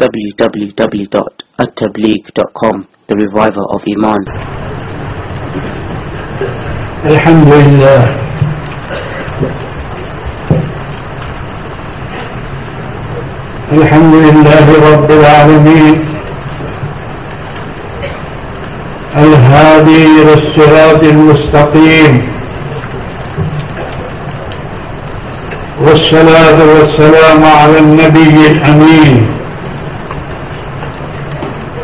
www.attableek.com, the reviver of Iman. Alhamdulillah. Alhamdulillah Rabbil Alameen. Al-Hadi ila-s-Sirat al-Mustaqim. والصلاة والسلام على النبي الأمين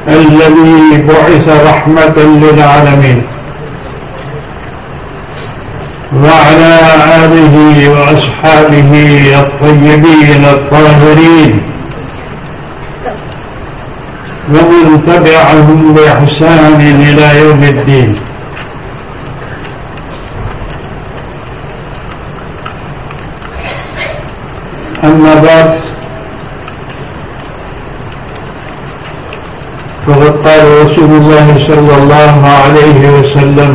الذي بعث رحمة للعالمين وعلى آله وأصحابه الطيبين الطاهرين ومن تبعهم بإحسان إلى يوم الدين. أما بعد، فقد قال رسول الله صلى الله عليه وسلم: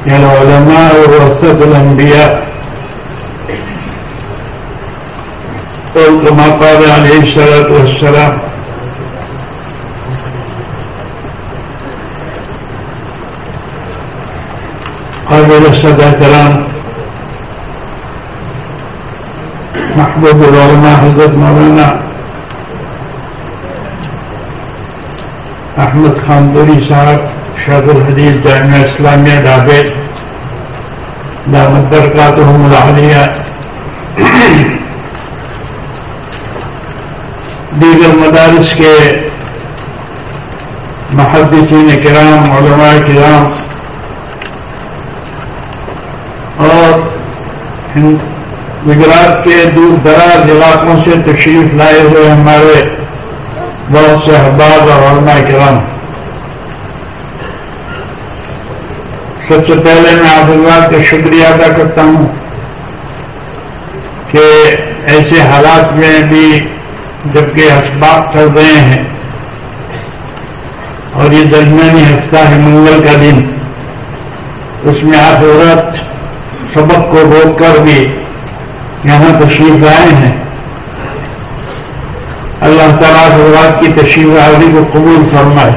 العلماء ورثة الأنبياء، اور كما قال عليه الصلاة والسلام: قابل السادة الكرام، محبوب العلماء حضرت مولانا احمد خان دوری صاحب، شیخ الحدیث جامعہ اسلامیہ ڈھابے، دامت برکاتہم العالیہ، دیگر مدارس کے محدثین کرام، علماء کرام، اور گجرات کے دور دراز علاقوں سے تشریف لائے ہوئے ہمارے بہت سے احباب اور علماء کرام، سب سے پہلے میں آپ حضرات کا شکریہ ادا کرتا ہوں کہ ایسے حالات میں بھی جبکہ اسباب چل رہے ہیں اور یہ درمیانی ہفتہ ہے منگل کا دن، اس میں آپ حضرات سبق کو روک کر بھی یہاں تشریف لائے ہیں. اللہ تعالیٰ حضرات کی تشریف آوری کو قبول فرمائے.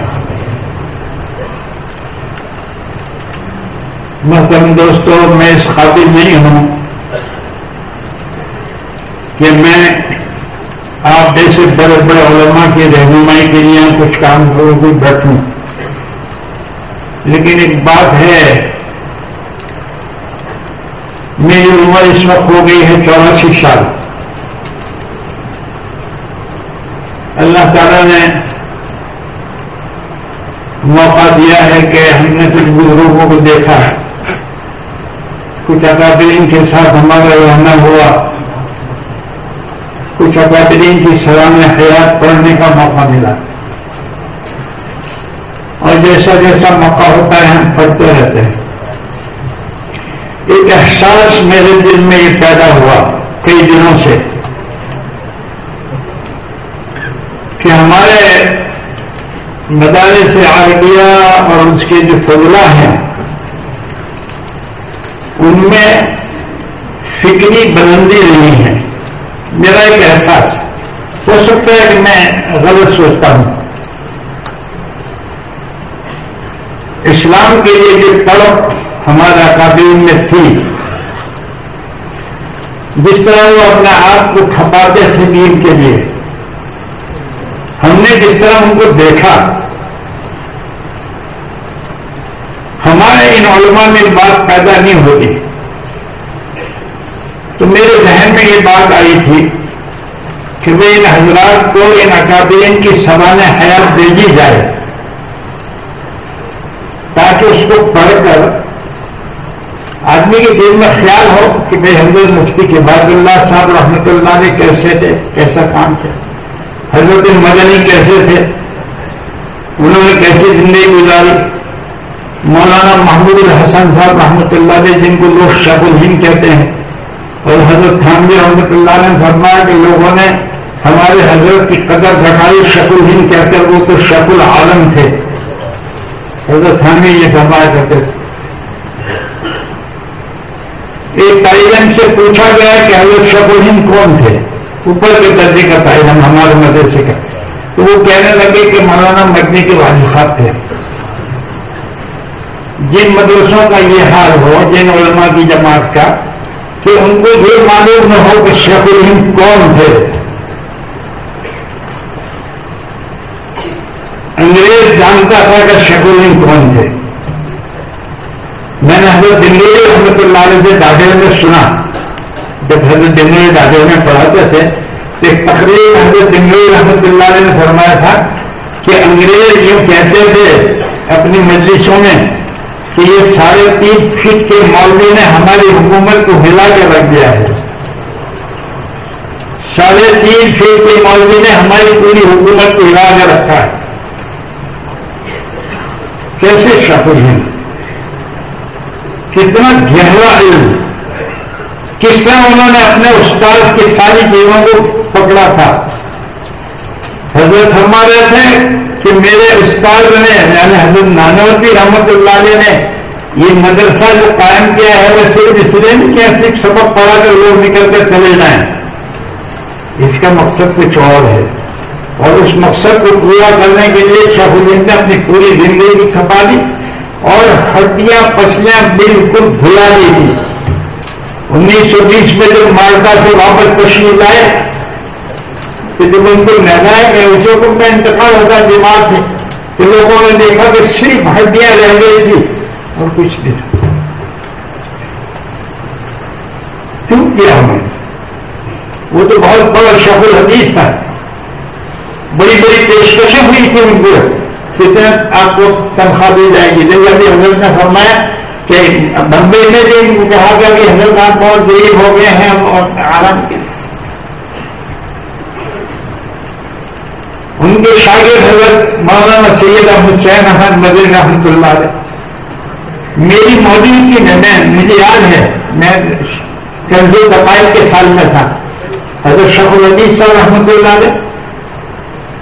محترم دوستو، میں اس قابل نہیں ہوں کہ میں آپ جیسے بڑے بڑے علماء کی رہنمائی کے لیے کچھ کام کروں کوئی بیٹھوں، لیکن ایک بات ہے، میری عمر اس وقت ہو گئی ہے 84 سال. اللہ تعالیٰ نے موقع دیا ہے کہ ہم نے کچھ بزرگوں کو دیکھا ہے، کچھ اکابرین کے ساتھ ہمارا رہنا ہوا، کچھ اکابرین کی سلام حیات پڑھنے کا موقع ملا، اور جیسا جیسا موقع ہوتا ہے ہم پڑھتے رہتے ہیں. ایک احساس میرے دل میں یہ پیدا ہوا کئی دنوں سے کہ ہمارے مدارس عربیہ اور اس کے جو فضلہ ہیں ان میں فکری بلندی نہیں ہے. میرا ایک احساس، ہو سکتا ہے کہ میں غلط سوچتا ہوں. اسلام کے لیے جو طلب ہمارے اکابرین میں تھی، جس طرح وہ اپنے آپ کو کھپاتے تھے دین کے لیے، ہم نے جس طرح ان کو دیکھا، ہمارے ان علماء میں بات پیدا نہیں ہوتی. تو میرے ذہن میں یہ بات آئی تھی کہ وہ ان حضرات کو، ان اکابرین کی سوانح حیات دے دی جائے تاکہ اس کو پڑھ کر آدمی کے دل میں خیال ہو کہ بھائی حضرت مفتی کفایت اللہ صاحب رحمۃ اللہ علیہ کیسے تھے، کیسا کام تھے، حضرت مدنی کیسے تھے، انہوں نے کیسی زندگی گزاری، مولانا محمود الحسن صاحب رحمۃ اللہ علیہ جن کو لوگ شیخ الہند کہتے ہیں، اور حضرت تھانوی رحمۃ اللہ نے فرمایا کہ لوگوں نے ہمارے حضرت کی قدر گھٹائی شیخ الہند کہہ کر، وہ تو شیخ العالم تھے. حضرت تھانوی یہ فرمایا کرتے تھے. ایک طالب علم سے پوچھا گیا کہ حضرت شیخ الہند کون تھے؟ اوپر کے درجے کا تھا علم ہمارے مدرسے کا. تو وہ کہنے لگے کہ مولانا مدنی کے والد صاحب تھے. جن مدرسوں کا یہ حال ہو، جن علماء کی جماعت کا، کہ ان کو یہ معلوم نہ ہو کہ شیخ الہند کون تھے. انگریز جانتا تھا کہ شیخ الہند کون تھے. میں نے حضرت دنگیری رحمۃ اللہ علیہ سے داخل میں سنا، جب حضرت دنگیری داخل میں پڑھاتے تھے تو ایک تقریر حضرت دنگیری رحمۃ اللہ علیہ نے فرمایا تھا کہ انگریز یوں کہتے تھے اپنی مجلسوں میں کہ یہ 3.5 فٹ کے مولوی نے ہماری حکومت کو ہلا کے رکھ دیا ہے. 3.5 فٹ کے مولوی نے ہماری پوری حکومت کو ہلا کے رکھا ہے. کیسے شیخ الہند، کتنا گہرا علم، کس طرح انہوں نے اپنے استاد کی ساری چیزوں کو پکڑا تھا. حضرت فرما رہے تھے کہ میرے استاد نے یعنی حضرت نانوتی رحمت اللہ علیہ نے یہ مدرسہ جو قائم کیا ہے وہ صرف اس لیے نہیں کہ صرف سبق پڑھا کر لوگ نکل کر چلے جائیں. اس کا مقصد کچھ اور ہے، اور اس مقصد کو پورا کرنے کے لیے شیخ الہند نے اپنی پوری زندگی کھپا دی اور ہڈیاں پسلیاں بالکل بھلا دی تھی. 1920 میں جب مالٹا سے واپس تشریف لائے تو جب ان کو محلائے کہ اسے کو کا انتقال ہوتا دماغ سے، تو لوگوں نے دیکھا کہ صرف ہڈیاں رہ گئی تھی اور کچھ نہیں. کیوں کیا ہمیں؟ وہ تو بہت بڑا شیخ الحدیث تھا، بڑی بڑی پیشکشیں ہوئی تھی ان کو، کتنے آپ کو تنخواہ دی جائے گی. جب ابھی حضرت نے فرمایا کہ بمبئی میں بھی کہا گیا کہ حضرت آپ بہت غریب ہو گئے ہیں اور آرام کے لیے. ان کے شاگرد حضرت مولانا سید احمد حسین احمد مدنی رحمۃ اللہ علیہ میری موجودگی میں مجھے یاد ہے میں کنز الدقائق کے سال میں تھا. حضرت شیخ الحدیث صاحب رحمۃ اللہ علیہ،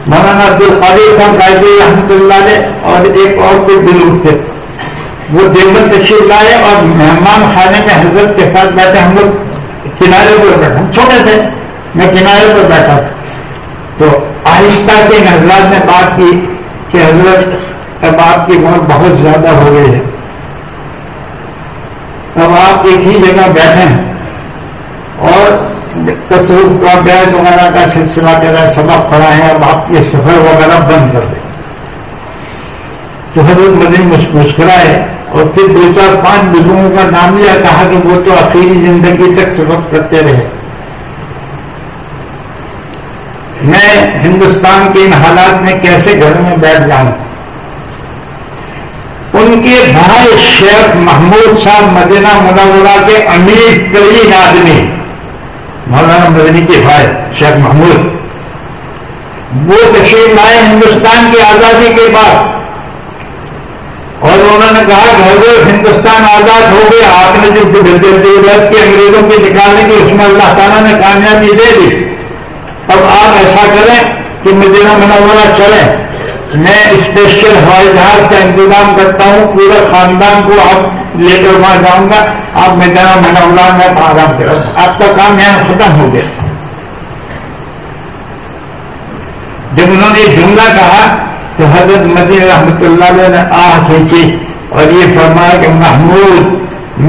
مولانا عبد القادر صاحب قائدی رحمۃ اللہ علیہ اور ایک اور کوئی بزرگ تھے، وہ دیوبند تشریف لائے اور مہمان خانے میں حضرت کے ساتھ بیٹھے. ہم لوگ کنارے پر بیٹھے، ہم چھوٹے تھے، میں کنارے پر بیٹھا تھا. تو آہستہ کے حضرات نے بات کی کہ حضرت اب آپ کی عمر بہت زیادہ ہو گئی ہے، اب آپ ایک ہی جگہ بیٹھے ہیں اور تصوف کا بیعت وغیرہ کا سلسلہ کرا سبق پڑھا ہے، اب آپ یہ سفر وغیرہ بند کر دیں. تو حضرت مدنی مسکرائے اور پھر 2-4-5 بزرگوں کا نام لیا، کہا کہ وہ تو آخری زندگی تک سبق کرتے رہے. میں ہندوستان کے ان حالات میں کیسے گھر میں بیٹھ جاؤں؟ ان کے بھائی شیخ محمود صاحب مدینہ منورہ کے امیر ترین آدمی، مولانا مدنی کے بھائی شیخ محمود، وہ تشریف لائے ہندوستان کی آزادی کے بعد اور انہوں نے کہا کہ حضرت ہندوستان آزاد ہو گیا، آپ نے جو ضرورت کی انگریزوں کی نکالنے کی اس میں اللہ تعالیٰ نے کامیابی دے دی. اب آپ ایسا کریں کہ مدینہ منورہ چلیں، میں اسپیشل ہوائی جہاز کا انتظام کرتا ہوں، پورے خاندان کو آپ لے کر وہاں جاؤں گا، آپ مدینہ منورہ میں آرام کریں، آپ کا کام یہاں ختم ہو گیا. جب انہوں نے یہ جملہ کہا تو حضرت مدنی رحمۃ اللہ علیہ نے آہ کھینچی اور یہ فرمایا کہ محمود،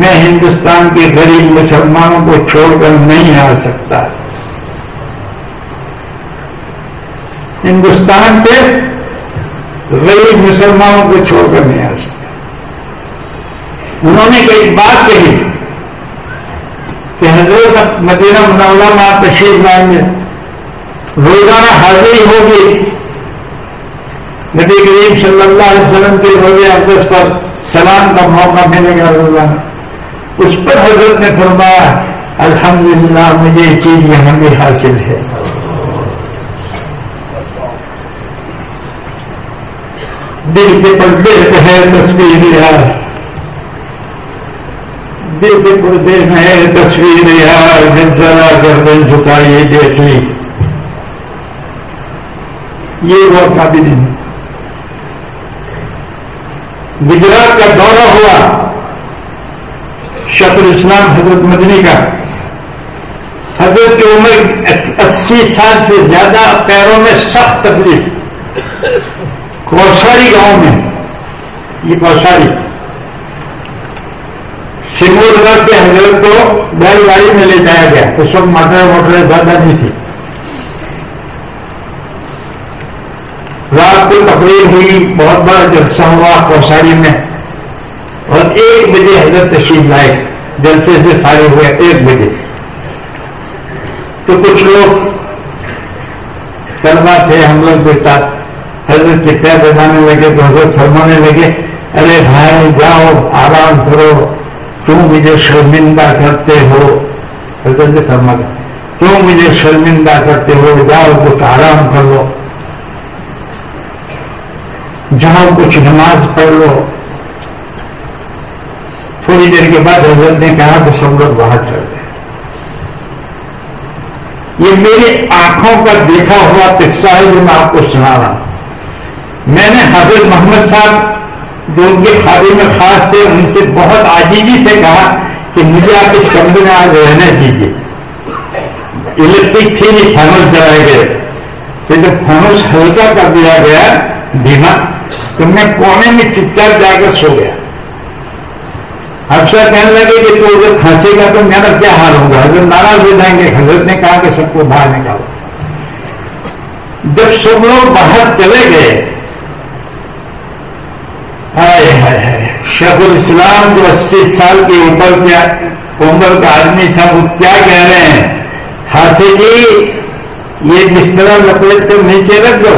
میں ہندوستان کے غریب مسلمانوں کو چھوڑ کر نہیں آ سکتا. ہندوستان کے غریب مسلمانوں کو چھوڑ کر نہیں آ سکتا. انہوں نے ایک بات کہی کہ حضرت مدینہ منورہ میں آپ تشریف لائیں گے، روزانہ حاضری ہوگی، نبی کریم صلی اللہ علیہ وسلم کے روزے اقدس پر سلام کا موقع ملے گا روزانہ. اس پر حضرت نے فرمایا الحمدللہ مجھے یہ چیز یہاں بھی حاصل ہے. دل کے پردے ہے تصویر یار، دل کے پردے میں ہے تصویر یار، جس ذرا گردن جھکائیے دیکھ لی. یہ وہ قابل ہے. گجرات کا دورہ ہوا شیخ الاسلام حضرت مدنی کا. حضرت کی عمر 80 سال سے زیادہ، پیروں میں سخت تکلیف، کوساری گاؤں میں، یہ کوساری سمور گڑھ سے حضرت کو بیل گاڑی میں لے جایا گیا، اس وقت موٹریں زیادہ نہیں تھی، رات کو تقریر ہوئی، بہت بڑا جلسہ ہوا کوساری میں، اور 1 بجے حضرت تشریف لائے، جلسے سے فارغ ہوئے 1 بجے، تو کچھ لوگ طلبا تھے ہم لوگ کے ساتھ، حضرت کے پیر دبانے لگے تو حضرت فرمانے لگے، ارے بھائی جاؤ آرام کرو، کیوں مجھے شرمندہ کرتے ہو؟ حضرت نے فرمایا کیوں مجھے شرمندہ کرتے ہو، جاؤ کچھ آرام کر لو، جاؤ کچھ نماز پڑھ لو۔ تھوڑی دیر کے بعد حضرت نے کہا کہ سب لوگ باہر چل گئے۔ یہ میری آنکھوں کا دیکھا ہوا قصہ ہے جو میں آپ کو سنا رہا ہوں۔ میں نے حافظ محمد صاحب جو ان کے خادم میں خاص تھے ان سے بہت عاجزی سے کہا کہ مجھے آپ اس کمرے میں آج رہنے دیجیے۔ الیکٹرک تھی نہیں، فانوس جلائے گئے، پھر جب فانوس ہلکا کر دیا گیا دھیما تو میں کونے میں چپ چاپ جا کر سو گیا۔ افسر کہنے لگے کہ تو اگر پھنسے گا تو میرا کیا حال ہوگا، حضرت ناراض ہو جائیں گے۔ حضرت نے کہا کہ سب کو باہر نکالو۔ جب سب لوگ باہر چلے گئے، ہائے ہائے ہائے، شیخ الاسلام جو 80 سال کی عمر کا آدمی تھا وہ کیا کہہ رہے ہیں، حافظ جی یہ بستر لپیٹ کر نیچے رکھ دو۔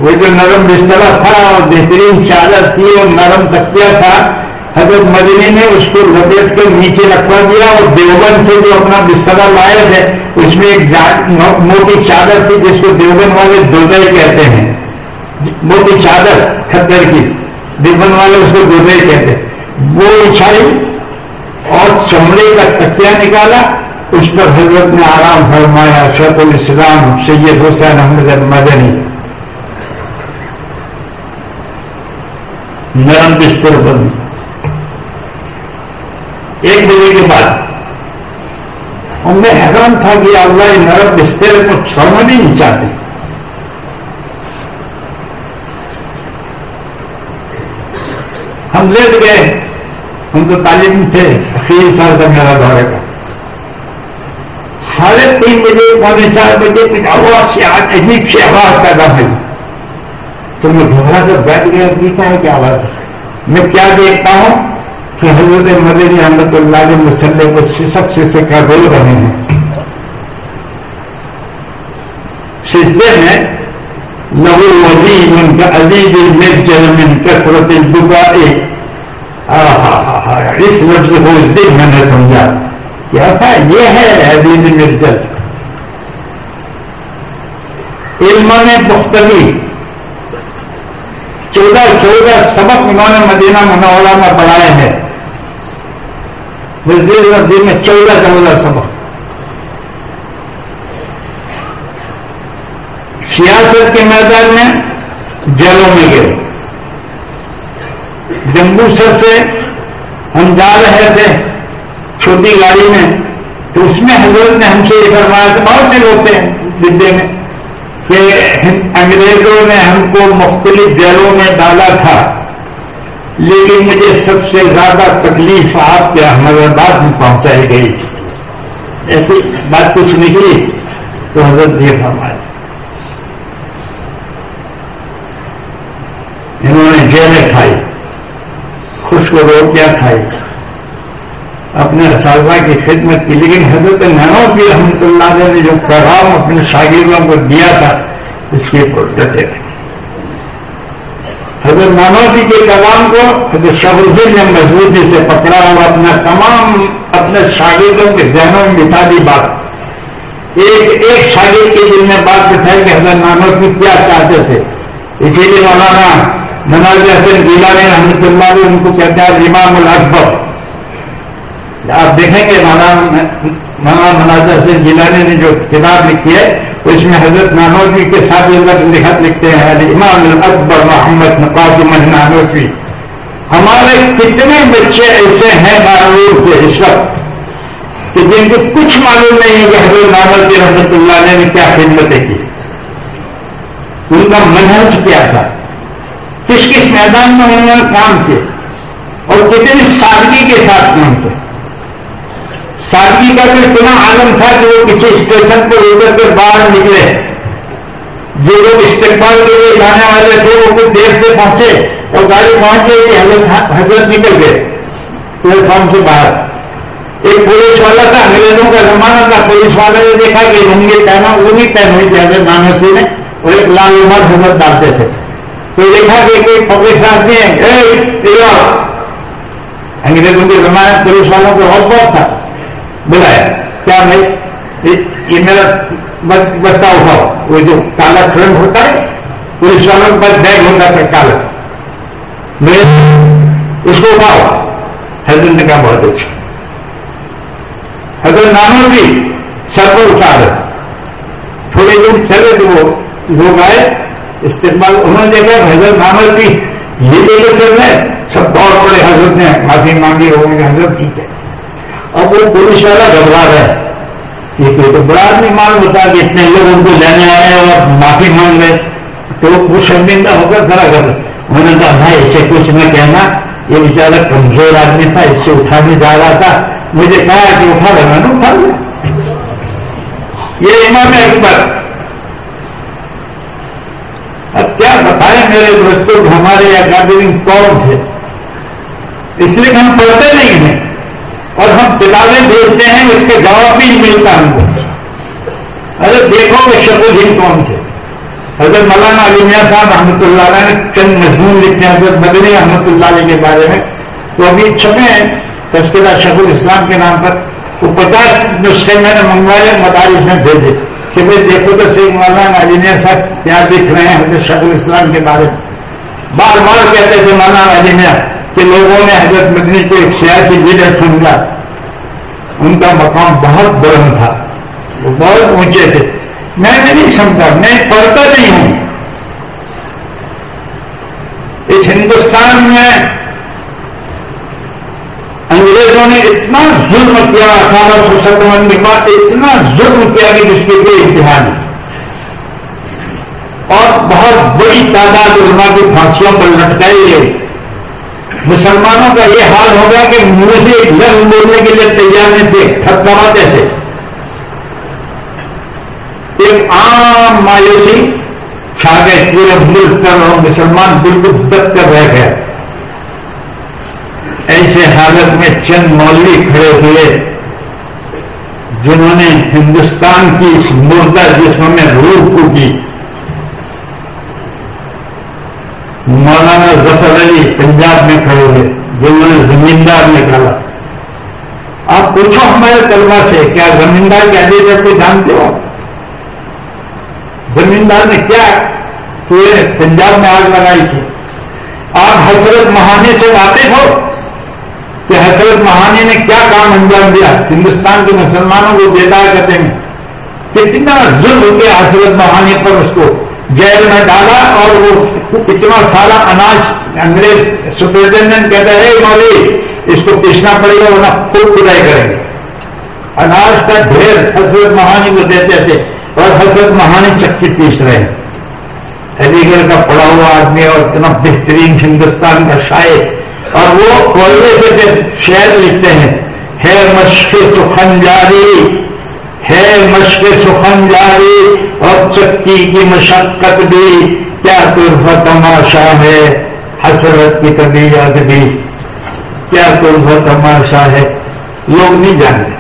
وہ جو نرم بستر تھا اور بہترین چادر تھی اور نرم تکیہ تھا، حضرت مدنی نے اس کو لپیٹ کر نیچے رکھوا دیا، اور دیوبند سے جو اپنا بستر لائے تھے اس میں ایک موٹی چادر تھی جس کو دیوبند والے دودئی کہتے ہیں، موٹی چادر کھدر کی، دیوبند والے اس کو دودئی کہتے ہیں، وہ اچھائی اور چمڑے کا تکیہ نکالا، اس پر حضرت نے آرام فرمایا۔ شیخ الاسلام سید حسین احمد مدنی نرم بستر بند۔ 1 بجے کے بعد اور میں حیران تھا کہ اللہ یہ نرم بستر کو چھوڑنا بھی نہیں چاہتے۔ ہم لیٹ گئے، ہم تو تعلیم تھے، اخیر سال کا میرا دورے کا، 3:30 بجے 3:45 بجے کچھ آواز سے عجیب سی آواز پیدا ہوئی، تو میں گھبرا کر بیٹھ گیا، دیکھا ہے کیا آواز ہے؟ میں کیا دیکھتا ہوں کہ حضرت مدنی رحمۃ اللہ علیہ مصلی کو سسک کر رو رہے ہیں، سجدے میں لہو وزیم ان کا عزیز المرجل من کثرت البکاء۔ اس لفظ کو اس دن میں نے سمجھا، کیا تھا یہ ہے عزیز مرجل۔ علم میں مختلف 14 سبق انہوں نے مدینہ منورہ میں پڑھائے ہیں، وزیر میں 14 سبق۔ سیاست کے میدان میں جیلوں میں گئے، جمبو سر سے ہم جا رہے تھے چھوٹی گاڑی میں، تو اس میں حضرت نے ہم سے یہ فرمایا کہ بہت سے لوگ تھے ڈبے میں کہ انگریزوں نے ہم کو مختلف جیلوں میں ڈالا تھا، لیکن مجھے سب سے زیادہ تکلیف آپ کے احمد آباد میں پہنچائی گئی۔ ایسی بات کچھ نکلی تو حضرت یہ فرمایا، انہوں نے جیلیں کھائی، خشک روٹیاں کھائی، اپنے اساتذہ کی خدمت کی، لیکن حضرت نانوتوی رحمۃ اللہ علیہ نے جو پیغام اپنے شاگردوں کو دیا تھا اس کی ڈٹے رہے۔ حضرت نانوتوی کے پیغام کو حضرت شاہ الدین نے مضبوطی سے پکڑا اور اپنے شاگردوں کے ذہنوں میں بٹھا دی بات، ایک شاگرد کے دل میں بات بٹھائی کہ حضرت نانوتوی کیا چاہتے تھے۔ اسی لیے مولانا مناظر حسین گیلانی رحمۃ اللہ علیہ ان کو کہتے ہیں امام الاکبر۔ آپ دیکھیں گے مولانا مناظر حسین گیلانی نے جو کتاب لکھی ہے اس میں حضرت نانوتوی کے ساتھ لکھت لکھتے ہیں امام الاکبر محمد قاسم نانوتوی۔ ہمارے کتنے بچے ایسے ہیں بانگلور کے اس وقت کہ جن کو کچھ معلوم نہیں ہے کہ حضرت نانوتوی رحمۃ اللہ علیہ نے کیا خدمتیں کی، ان کا منہج کیا تھا، کس کس میدان میں انہوں نے کام کیے اور کتنی سادگی کے ساتھ کام کیا۔ سادگی کا تو اتنا عالم تھا کہ وہ کسی اسٹیشن پر اتر کر باہر نکلے، جو لوگ استقبال کے لیے جانے والے تھے وہ کچھ دیر سے پہنچے اور گاڑی پہنچ گئی کہ حضرت نکل گئے پلیٹ فارم سے باہر۔ ایک پولیس والا تھا، انگریزوں کا زمانہ تھا، پولیس والے نے دیکھا کہ لنگی پہنا، وہ نہیں پہن ہوئی تھی حضرت نانوتوی نے، اور ایک لال عمر حضرت ڈالتے تھے، تو دیکھا کہ کوئی پبلک آدمی ہے، انگریزوں کے زمانے میں پولیس والوں کو بہت تھا، بلایا کیا بھائی یہ میرا بستہ اٹھاؤ، وہ جو کالا ٹرنک ہوتا ہے پولیس والوں کے پاس بیگ ہوتا تھا کالا، اس کو اٹھاؤ۔ حضرت نے کہا بہت اچھا۔ حضرت نانوتوی سر پر اٹھا رہے، تھوڑے دور چلے تو وہ لوگ آئے استقبال، انہوں نے دیکھا حضرت نانوتوی یہ لے کر چل رہے، سب دوڑ پڑے، حضرت نے معافی مانگی، لوگوں نے حضرت ٹھیک ہے۔ اب وہ پولیس والا گھبرا رہا ہے، یہ کوئی تو بڑا آدمی معلوم ہوتا کہ اتنے لوگ ان کو لینے آئے اور معافی مانگ رہے، تو وہ شرمندہ ہو کر کھڑا کر رہے۔ انہوں نے کہا بھائی اسے کچھ نہ کہنا، یہ بیچارہ کمزور آدمی تھا، اس سے اٹھانے جا رہا تھا، مجھے کہا کہ اٹھا لگا نا اٹھا لیا۔ یہ امام اکبر، اب کیا بتائیں میرے دوستوں، ہمارے اکابرین کون تھے، اس لیے ہم پڑھتے نہیں ہیں اور ہم کتابیں بھیجتے ہیں، اس کے جواب بھی نہیں ملتا ہم کو۔ ارے دیکھو کہ شکل ہند کون تھے۔ حضرت مولانا علی میاں صاحب رحمۃ اللہ علیہ نے چند مضمون لکھے ہیں حضرت مدنی رحمۃ اللہ علیہ کے بارے میں، تو ابھی چھپے ہیں تذکرہ شیخ الاسلام کے نام پر، وہ 50 نسخے میں نے منگوائے، مدارس میں بھیجے کہ بھائی دیکھو تو صحیح مولانا علی میاں صاحب کیا لکھ رہے ہیں حضرت شیخ الاسلام کے بارے میں۔ بار بار کہتے تھے مولانا علی میاں کہ لوگوں نے حضرت مدنی کو ایک سیاسی لیڈر سمجھا، ان کا مقام بہت بلند تھا، وہ بہت اونچے تھے۔ میں نہیں سمجھا، میں پڑھتا نہیں ہوں۔ اس ہندوستان میں انگریزوں نے اتنا ظلم کیا، 1857 کے بعد اتنا ظلم کیا کہ جس کے کوئی انتہا نہیں، اور بہت بڑی تعداد علماء کی پھانسیوں پر لٹکائی گئی۔ مسلمانوں کا یہ حال ہوگا کہ منہ سے ایک لفظ بولنے کے لیے تیار نہیں تھے، تھپتھپاتے تھے۔ ایک عام مایوسی چھا گئے پورے ملک پر اور مسلمان بالکل دب کر رہ گئے۔ ایسے حالت میں چند مولوی کھڑے ہوئے جنہوں نے ہندوستان کی اس مردہ جسم میں روح کو کی۔ مولانا ظفر علی پنجاب میں کھڑے ہوئے جنہوں نے زمیندار نکالا۔ آپ پوچھو ہمارے طلبا سے، کیا زمیندار کے ایڈیٹر کو جانتے ہو؟ زمیندار نے کیا پورے پنجاب میں آگ لگائی تھی؟ آپ حضرت مہانی سے واقف ہو کہ حضرت مہانی نے کیا کام انجام دیا؟ ہندوستان کے مسلمانوں کو بیدار کرتے ہیں، کتنا ظلم کیا حضرت مہانی پر، اس کو جیل میں ڈالا، اور وہ اتنا سارا اناج انگریز سپرنٹینڈنٹ کہتا ہے مولوی اس کو پیسنا پڑے گا ورنہ خود کھدائی کریں گے۔ اناج کا ڈھیر حضرت مہانی کو دیتے تھے اور حضرت مہانی چکی پیس رہے ہیں۔ علی گڑھ کا پڑا ہوا آدمی اور اتنا بہترین ہندوستان کا شاعر، اور وہ کولے سے شعر لکھتے ہیں، ہے مشق سخن جاری، ہے مشق سخن جاری، اور چکی کی مشقت بھی کیا طرفہ تماشا ہے، حسرت کی طبیعت بھی کیا طرفہ تماشا ہے۔ لوگ نہیں جانتے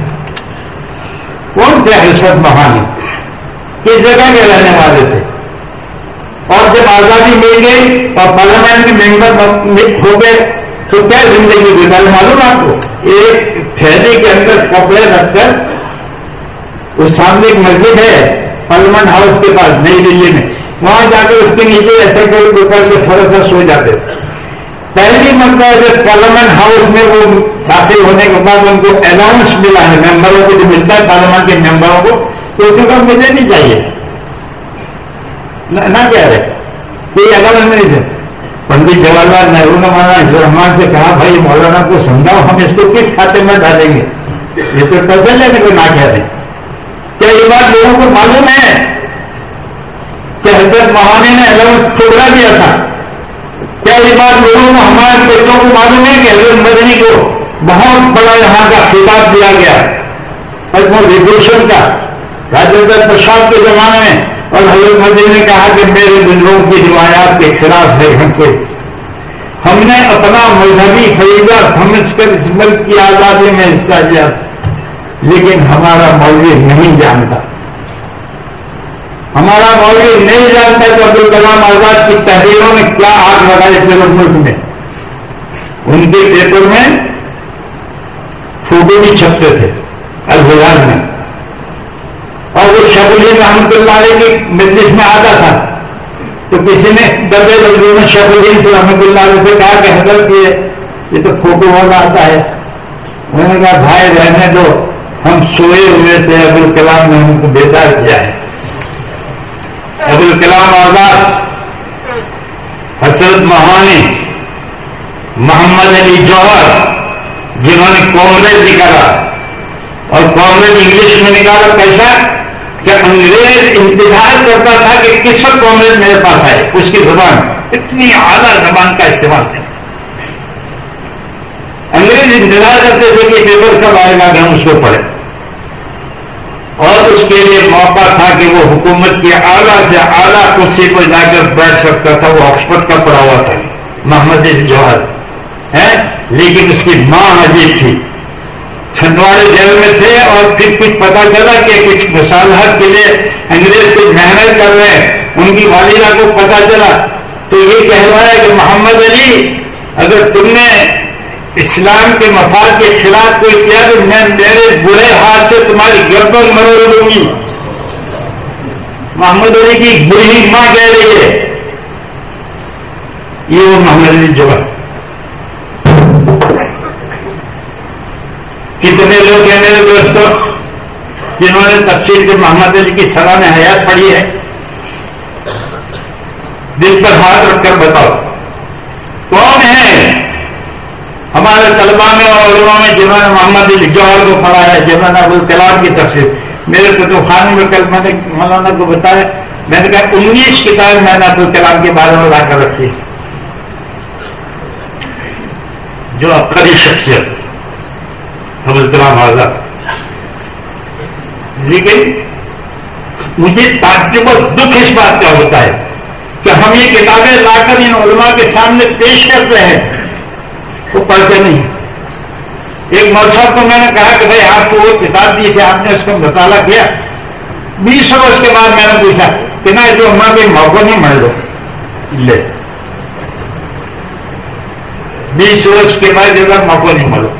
کون تھے حضرت مہانی، کس جگہ کے رہنے والے تھے، اور جب آزادی مل گئی اور پارلیمنٹ کے ممبر ہو گئے تو کیا زندگی گزاری معلوم آپ کو؟ ایک تھیلی کے اندر کپڑے رکھ کر، اس سامنے ایک مسجد ہے پارلیمنٹ ہاؤس کے پاس نئی دلی میں، وہاں جا کر اس کے نیچے ایسے کوئی دوپہر کے تھوڑا سا سو جاتے۔ پہلی مرتبہ جب پارلیمنٹ ہاؤس میں وہ داخل ہونے کے بعد ان کو الاؤنس ملا ہے، ممبروں کو جو ملتا ہے پارلیمنٹ کے ممبروں کو، تو اس کا مجھے نہیں چاہیے نہ کہہ رہے کوئی الاؤنس نہیں تھے۔ پنڈت جواہر لال نہرو نے مولانا عبد الرحمان سے کہا بھائی مولانا کو سمجھاؤ، ہم اس کو کس کھاتے میں ڈالیں گے؟ یہ تو قرضے لینے کو نہ کہہ رہے. کیا یہ بات لوگوں کو معلوم ہے کہ حضرت مہانی نے الاؤنس ٹھکرا دیا تھا؟ کیا یہ بات لوگوں کو، ہمارے بچوں کو معلوم ہے کہ حضرت مدنی کو بہت بڑا یہاں کا خطاب دیا گیا پدم وبھوشن کا راجندر پرساد کے زمانے میں، اور حضرت مدنی نے کہا کہ میرے بزرگوں کی روایات کے خلاف ہے ہم نے اپنا مذہبی فریضہ سمجھ کر اس ملک کی آزادی میں حصہ لیا، لیکن ہمارا مولوی نہیں جانتا، ہمارا مولوی نہیں جانتا کہ عبدالکلام آزاد کی تحریروں میں کیا آگ لگائی تھے ملک میں. ان کے پیپر میں فوٹو بھی چھپتے تھے الہلال میں، اور وہ شیخ الدین رحمۃ اللہ علیہ کی مجلس میں آتا تھا تو کسی نے دبے لفظوں میں شیخ الدین سے رحمۃ اللہ علیہ سے کہا کہ حضرت یہ تو فوٹو والا آتا ہے. انہوں نے کہا بھائی رہنے دو، ہم سوئے ہوئے تھے، ابوالکلام نے ہم کو بیدار کیا ہے. ابوالکلام آزاد، حضرت مہانی، محمد علی جوہر، جنہوں نے کامریڈ نکالا، اور کامریڈ انگلش میں نکالا کیسا کہ انگریز انتظار کرتا تھا کہ کس وقت کامریڈ میرے پاس آئے. اس کی زبان اتنی اعلیٰ زبان کا استعمال تھا، انگریز انتظار کرتے تھے کہ پیپر کب آئے گا کہ ہم اس کو پڑھیں. اور اس کے لیے موقع تھا کہ وہ حکومت کی اعلیٰ سے اعلیٰ کرسی پر جا کر بیٹھ سکتا تھا. وہ آکسفورڈ کا پڑھا ہوا تھا محمد علی جوہر ہے، لیکن اس کی ماں عجیب تھی، چھندواڑے جیل میں تھے، اور پھر کچھ پتا چلا کہ کچھ مصالحت کے لیے انگریز کچھ محنت کر رہے ہیں. ان کی والدہ کو پتا چلا تو یہ کہلوایا کہ محمد علی اگر تم نے اسلام کے مفاد کے خلاف کوئی کیا تو میں میرے برے ہاتھ سے تمہاری گردن مروڑ دوں گی. محمد علی کی بری ماں کہہ رہی ہے. یہ وہ محمد علی جوہر. کتنے لوگ ہیں میرے دوستوں جنہوں نے تفسیر کے محمد علی کی سالانہ حیات پڑھی ہے؟ دل پر ہاتھ رکھ کر بتاؤ کون ہے ہمارے طلبا میں اور علماء میں جنہوں نے محمد علی جوہر کو پڑھا ہے، جنہوں نے ابوالکلام کی تفسیر. میرے کتب خانے میں کل میں نے مولانا کو بتایا، میں نے کہا 19 کتاب میں نے ابوالکلام کے بارے میں لا کر رکھی، جو عبقری شخصیت ابوالکلام آزاد. لیکن مجھے تعجب اور دکھ اس بات کا ہوتا ہے کہ ہم یہ کتابیں لا کر ان علماء کے سامنے پیش کرتے ہیں، وہ پڑھتے نہیں. ایک مولوی صاحب کو میں نے کہا کہ بھائی آپ کو وہ کتاب دی تھی، آپ نے اس کا مطالعہ کیا؟ 20 برس کے بعد میں نے پوچھا کہ نہ جو ہمارا کوئی موقع نہیں مل لو لے. 20 برس کے بعد جو موقع نہیں ملو.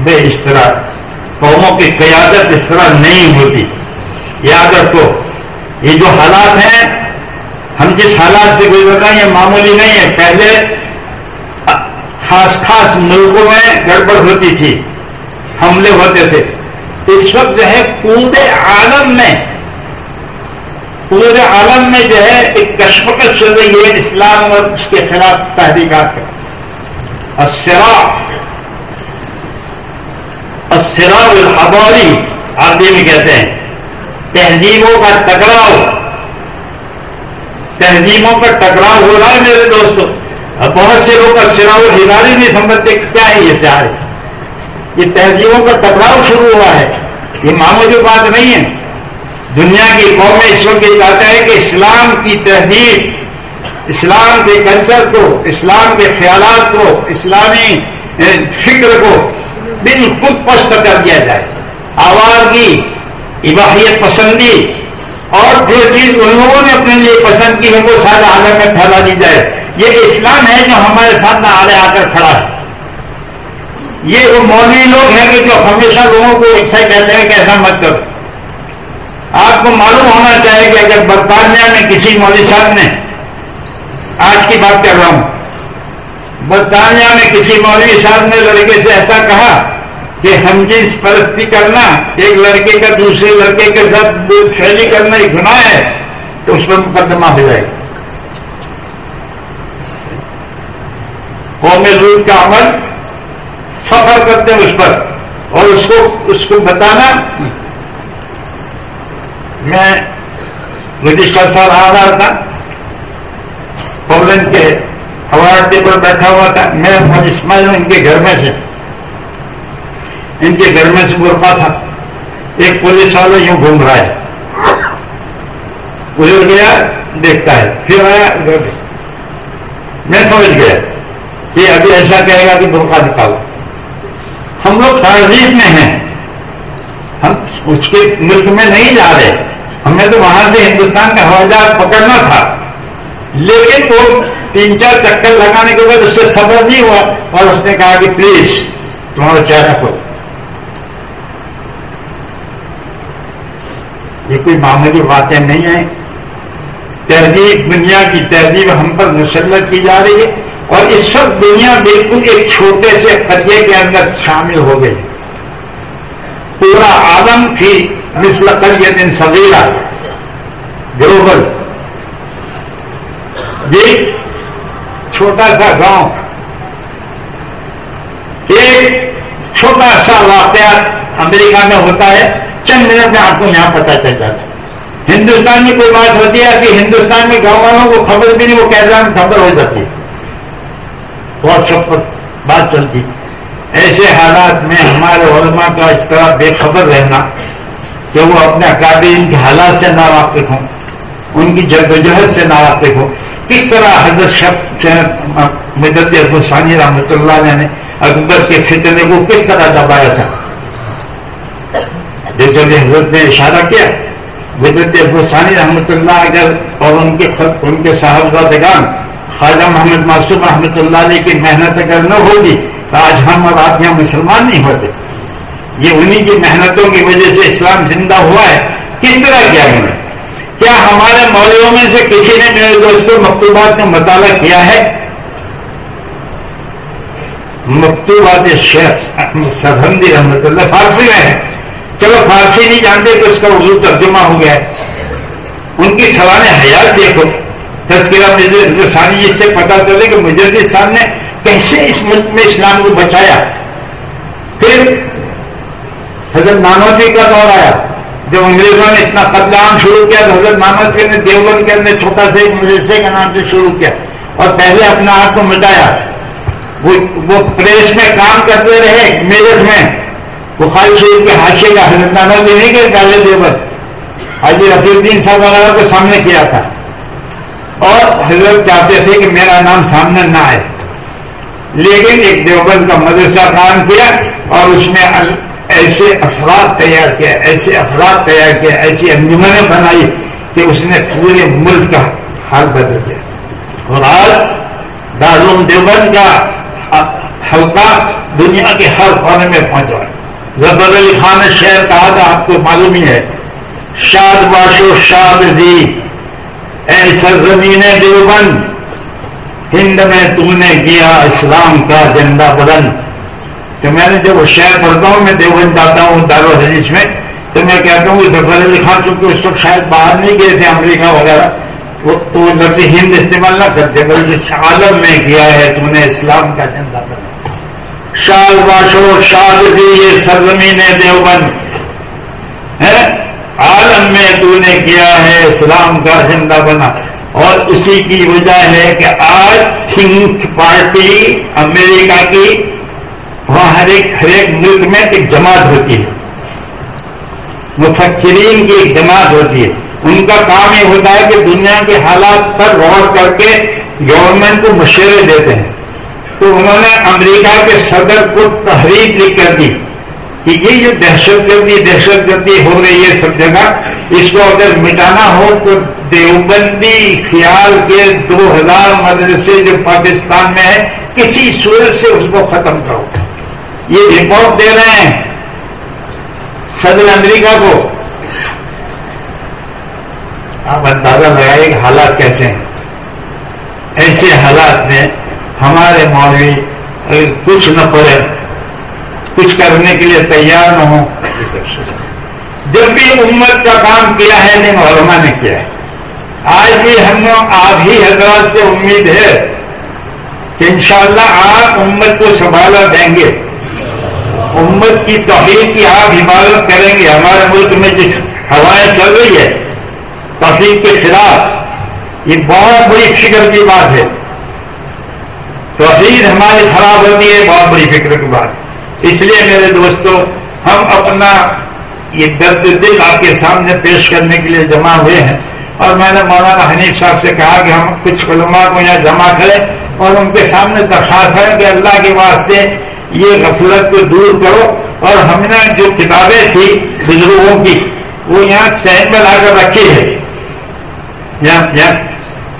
بے اس طرح قوموں کی قیادت اس طرح نہیں ہوتی. یاد رکھو یہ جو حالات ہیں، ہم جس حالات سے گزر رہے ہیں یہ معمولی نہیں ہے. پہلے خاص ملکوں میں گڑبڑ ہوتی تھی، حملے ہوتے تھے. اس وقت جو ہے پورے عالم میں جو ہے ایک کشمکش چل رہی ہے اسلام اور اس کے خلاف تحریکات ہے. الصراع الحضاری عربی میں کہتے ہیں، تہذیبوں کا ٹکراؤ ہو رہا ہے میرے دوستوں. اب بہت سے لوگ الصراع الحضاری نہیں سمجھتے کیا ہے یہ شعار. یہ تہذیبوں کا ٹکراؤ شروع ہوا ہے، یہ معمولی بات نہیں ہے. دنیا کی قومیں اس وقت یہ چاہتا ہے کہ اسلام کی تہذیب، اسلام کے کلچر کو، اسلام کے خیالات کو، اسلامی فکر کو بالکل پست کر دیا جائے. آوارگی، اباحیت پسندی اور جو چیز ان لوگوں نے اپنے لیے پسند کی ہے وہ سارے عالم میں پھیلا دی جائے. یہ اسلام ہے جو ہمارے سامنے آڑے آ کر کھڑا ہے. یہ وہ مولوی لوگ ہیں کہ جو ہمیشہ لوگوں کو ایک سے کہتے ہیں کہ ایسا مت کرو. آپ کو معلوم ہونا چاہیے کہ اگر برطانیہ میں کسی مولوی صاحب نے، آج کی بات کر رہا ہوں، برطانیہ میں کسی مولوی صاحب نے لڑکے سے ایسا کہا کہ ہم جنس پرستی کرنا، ایک لڑکے کا دوسرے لڑکے کے ساتھ شیلی کرنا ایک گناہ ہے، تو اس پر مقدمہ ہو جائے گا. قوم لوط کا عمل فخر کرتے ہیں اس پر، اور اس کو بتانا. میں رجسٹر صاحب آ رہا تھا, پولینڈ کے ہوائی اڈے پر بیٹھا ہوا تھا. میں محمد اسماعیل ان کے گھر میں سے برقع تھا. ایک پولیس والا یوں گھوم رہا ہے, ادھر گیا دیکھتا ہے, پھر آیا ادھر. میں سمجھ گیا کہ ابھی ایسا کہے گا کہ برقع نکالو. ہم لوگ ٹرانزٹ میں ہیں, ہم اس کے ملک میں نہیں جا رہے. ہمیں تو وہاں سے ہندوستان کا ہوائی جہاز پکڑنا تھا, لیکن وہ 3-4 چکر لگانے کے بعد اس سے صبر نہیں ہوا اور اس نے کہا کہ پلیز تمہارا چہرہ کھولو. یہ کوئی معمولی باتیں نہیں ہیں. تہذیب, دنیا کی تہذیب ہم پر مسلط کی جا رہی ہے, اور اس وقت دنیا بالکل ایک چھوٹے سے قریے کے اندر شامل ہو گئی. پورا عالم کی مثل قریۃ صغیرہ گلوبل. یہ چھوٹا سا گاؤں, ایک چھوٹا سا واقعہ امریکہ میں ہوتا ہے, چند منٹ میں آپ کو یہاں پتہ چل جاتا ہے. ہندوستان میں کوئی بات ہوتی ہے کہ ہندوستان میں گاؤں والوں کو خبر بھی نہیں, وہ کہہ رہا خبر ہو جاتی ہے, بہت شوق پر بات چلتی. ایسے حالات میں ہمارے علماء کا اس طرح بے خبر رہنا کہ وہ اپنے اکابرین کے حالات سے ناواقف ہوں, ان کی جدوجہد سے ناواقف ہوں. کس طرح حضرت مدت ابو ثانی رحمۃ اللہ علیہ نے اکبر کے فتنے کو کس طرح دبایا تھا. جیسے بھی حضرت نے اشارہ کیا, مدت ابو ثانی رحمۃ اللہ اگر اور ان کے صاحبزادگان خواجہ محمد معصوم رحمۃ اللہ علیہ کی محنت اگر نہ ہوگی تو آج ہم اور آپ یہاں مسلمان نہیں ہوتے. یہ انہی کی محنتوں کی وجہ سے اسلام زندہ ہوا ہے. کس طرح کیا انہوں نے؟ کیا ہمارے مولویوں میں سے کسی نے میرے دوستوں مکتوبات کا مطالعہ کیا ہے؟ مکتوبات شیخ سرہندی رحمۃ اللہ فارسی میں ہے. چلو فارسی نہیں جانتے تو اس کا اردو ترجمہ ہو گیا ہے. ان کی سوانح حیات دیکھو, تذکرہ مجدد ثانی, جس سے پتا چلے کہ مجدد صاحب نے کیسے اس ملک میں اسلام کو بچایا. پھر حضرت نانوتوی کا دور آیا, جب انگریزوں نے اتنا قتل عام شروع کیا تو حضرت نانوتوی نے دیوبند کے اندر چھوٹا سا ایک مدرسے کے نام سے شروع کیا اور پہلے اپنے آپ کو مٹایا. وہ پریس میں کام کرتے رہے میرٹھ میں, بخاری شریف کے حاشیے کا حضرت نانوتوی نہیں کہ پہلے دیوبند حاجی رفیع الدین صاحب وغیرہ کو سامنے کیا تھا, اور حضرت چاہتے تھے کہ میرا نام سامنے نہ آئے. لیکن ایک دیوبند کا مدرسہ قائم کیا اور اس میں ایسے افراد تیار کیا, ایسی انجمنیں بنائی کہ اس نے پورے ملک کا حال بدل دیا. اور آج دارالعلوم دیوبند کا حلقہ دنیا کے ہر کونے میں پہنچا ہے. ظفر علی خان نے شعر کہا تھا, آپ کو معلوم ہی ہے, شاد باشو شاد زی اے سرزمین دیوبند, ہند میں تم نے کیا اسلام کا جھنڈا بلند. تو میں نے جب وہ شعر پڑھتا ہوں, میں دیوبند جاتا ہوں دارالحدیث میں, تو میں کہتا ہوں کہ ظفر علی خان چونکہ اس وقت شاید باہر نہیں گئے تھے امریکہ وغیرہ, تو وہ لفظ ہند استعمال نہ کرتے, بلکہ عالم میں کیا ہے تم نے اسلام کا جھنڈا بلند. شاد باشو شاد دی یہ سرزمین دیوبند ہے, عالم میں تو نے کیا ہے اسلام کا جھنڈا بنا. اور اسی کی وجہ ہے کہ آج تھنک پارٹی امریکہ کی وہاں ہر ایک ملک میں ایک جماعت ہوتی ہے, مفکرین کی ایک جماعت ہوتی ہے. ان کا کام یہ ہوتا ہے کہ دنیا کے حالات پر غور کر کے گورنمنٹ کو مشورے دیتے ہیں. تو انہوں نے امریکہ کے صدر کو تحریر لکھ کر دی کہ یہ جو دہشت گردی ہو رہی ہے سب جگہ, اس کو اگر مٹانا ہو تو دیوبندی خیال کے 2000 مدرسے جو پاکستان میں ہیں کسی صورت سے اس کو ختم کرو. یہ رپورٹ دے رہے ہیں صدر امریکہ کو. آپ اندازہ لگائیے کہ حالات کیسے ہیں. ایسے حالات میں ہمارے مولوی کچھ نہ پڑے, کچھ کرنے کے لیے تیار نہ ہو. جب بھی امت کا کام کیا ہے جن علماء نے کیا ہے, آج بھی ہم آپ ہی حضرات سے امید ہے کہ انشاءاللہ آپ امت کو سنبھالا دیں گے. امت کی توحید کی آپ حفاظت کریں گے. ہمارے ملک میں جس ہوائیں چل رہی ہے توحید کے خلاف، یہ بہت بڑی فکر کی بات ہے. توحید ہماری خراب ہوتی ہے، بہت بڑی فکر کی بات. اس لیے میرے دوستوں، ہم اپنا یہ درد دل آپ کے سامنے پیش کرنے کے لیے جمع ہوئے ہیں. اور میں نے مولانا حنیف صاحب سے کہا کہ ہم کچھ علماء کو یہاں جمع کریں اور ان کے سامنے درخواست کریں کہ اللہ کے واسطے یہ غفلت کو دور کرو. اور ہم نے جو کتابیں تھی بزرگوں کی وہ یہاں سین میں لا کر رکھی ہے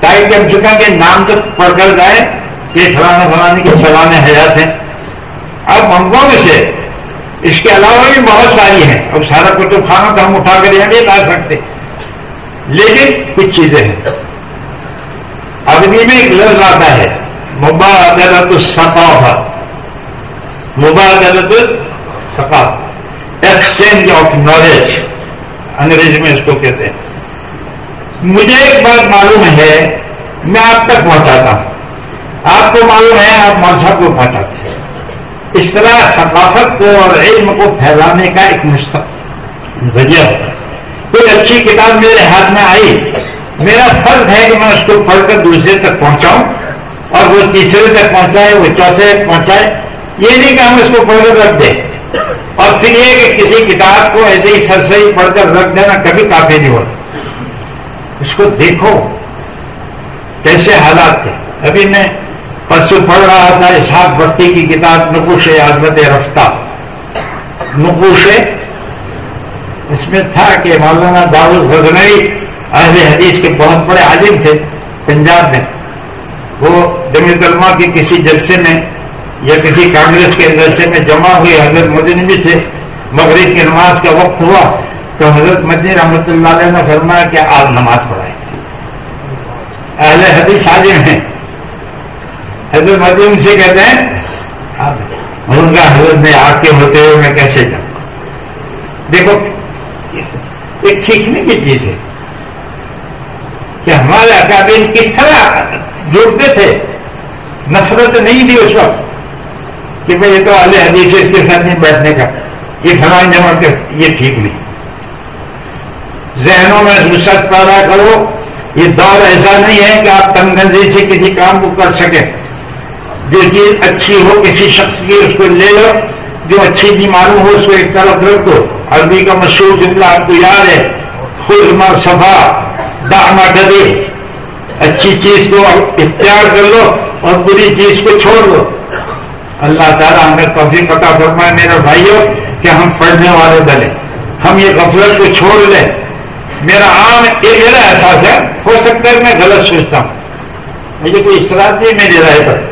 تاکہ کم چکا کہ نام تو پڑھ کر جائے کہ فلانا فلانے کی سوانح حیات ہیں. اب منگوں میں سے اس کے علاوہ بھی بہت ساری ہیں. اب سارا کتب خانہ تو ہم اٹھا کر یہاں نہیں لا سکتے، لیکن کچھ چیزیں ہیں. عربی میں ایک لفظ آتا ہے مبادلۃ الثقافہ. مبادلۃ الثقافہ، ایکسچینج آف نالج انگریزی میں اس کو کہتے ہیں. مجھے ایک بات معلوم ہے، میں آپ تک پہنچاتا ہوں، آپ کو معلوم ہے آپ مذہب کو پہنچاتے ہیں. اس طرح ثقافت کو اور علم کو پھیلانے کا ایک ذریعہ ہوتا ہے. کوئی اچھی کتاب میرے ہاتھ میں آئی، میرا فرض ہے کہ میں اس کو پڑھ کر دوسرے تک پہنچاؤں اور وہ تیسرے تک پہنچائے، وہ چوتھے تک پہنچائے. یہ نہیں کہ ہم اس کو پڑھ کر رکھ دیں اور پھر یہ کہ کسی کتاب کو ایسے ہی سرسری پڑھ کر رکھ دینا کبھی کافی نہیں ہوتا. اس کو دیکھو کیسے حالات تھے. ابھی میں پرسوں پڑھ رہا تھا اسحاق بختی کی کتاب نقوش عظمت رفتہ. نقوش اس میں تھا کہ مولانا داؤد غزنوی اہل حدیث کے بہت بڑے عالم تھے پنجاب میں. وہ جمعیت علماء کے کسی جلسے میں یا کسی کانگریس کے جلسے میں جمع ہوئے. حضرت مدنی بھی تھے. مغرب کی نماز کا وقت ہوا تو حضرت مدنی رحمۃ اللہ علیہ نے فرمایا کہ آپ نماز پڑھائیں. اہل حدیث عالم ہیں. حضرت مدنی ان سے کہتے ہیں ان کا حضرت میں آ کے ہوتے ہوئے میں کیسے جاؤں. دیکھو ایک سیکھنے کی چیز ہے کہ ہمارے اکابر کس طرح جڑتے تھے. نفرت نہیں تھی اس وقت کہ بھائی یہ تو اہل حدیث ہے، اس کے ساتھ نہیں بیٹھنے کا، یہ فلاں جمع کر، یہ ٹھیک نہیں. ذہنوں میں وسعت پیدا کرو. یہ دور ایسا نہیں ہے کہ آپ تنگنزی سے کسی کام کو کر سکیں. جو چیز اچھی ہو کسی شخص کی اس کو لے لو، جو اچھی نہیں معلوم ہو اس کو ایک طرف رکھ دو. عربی کا مشہور جملہ آپ کو یاد ہے، خود مرصفا دعما ڈدے. اچھی چیز کو اختیار کر لو اور بری چیز کو چھوڑ دو. اللہ تعالیٰ ہمیں توفیق عطا فرمائے میرے بھائیوں کہ ہم پڑھنے والے بنے، ہم یہ غفلت کو چھوڑ لیں. میرا میرا احساس ہے، ہو سکتا ہے میں غلط سوچتا ہوں، مجھے کوئی اصرار نہیں میری رائے پر.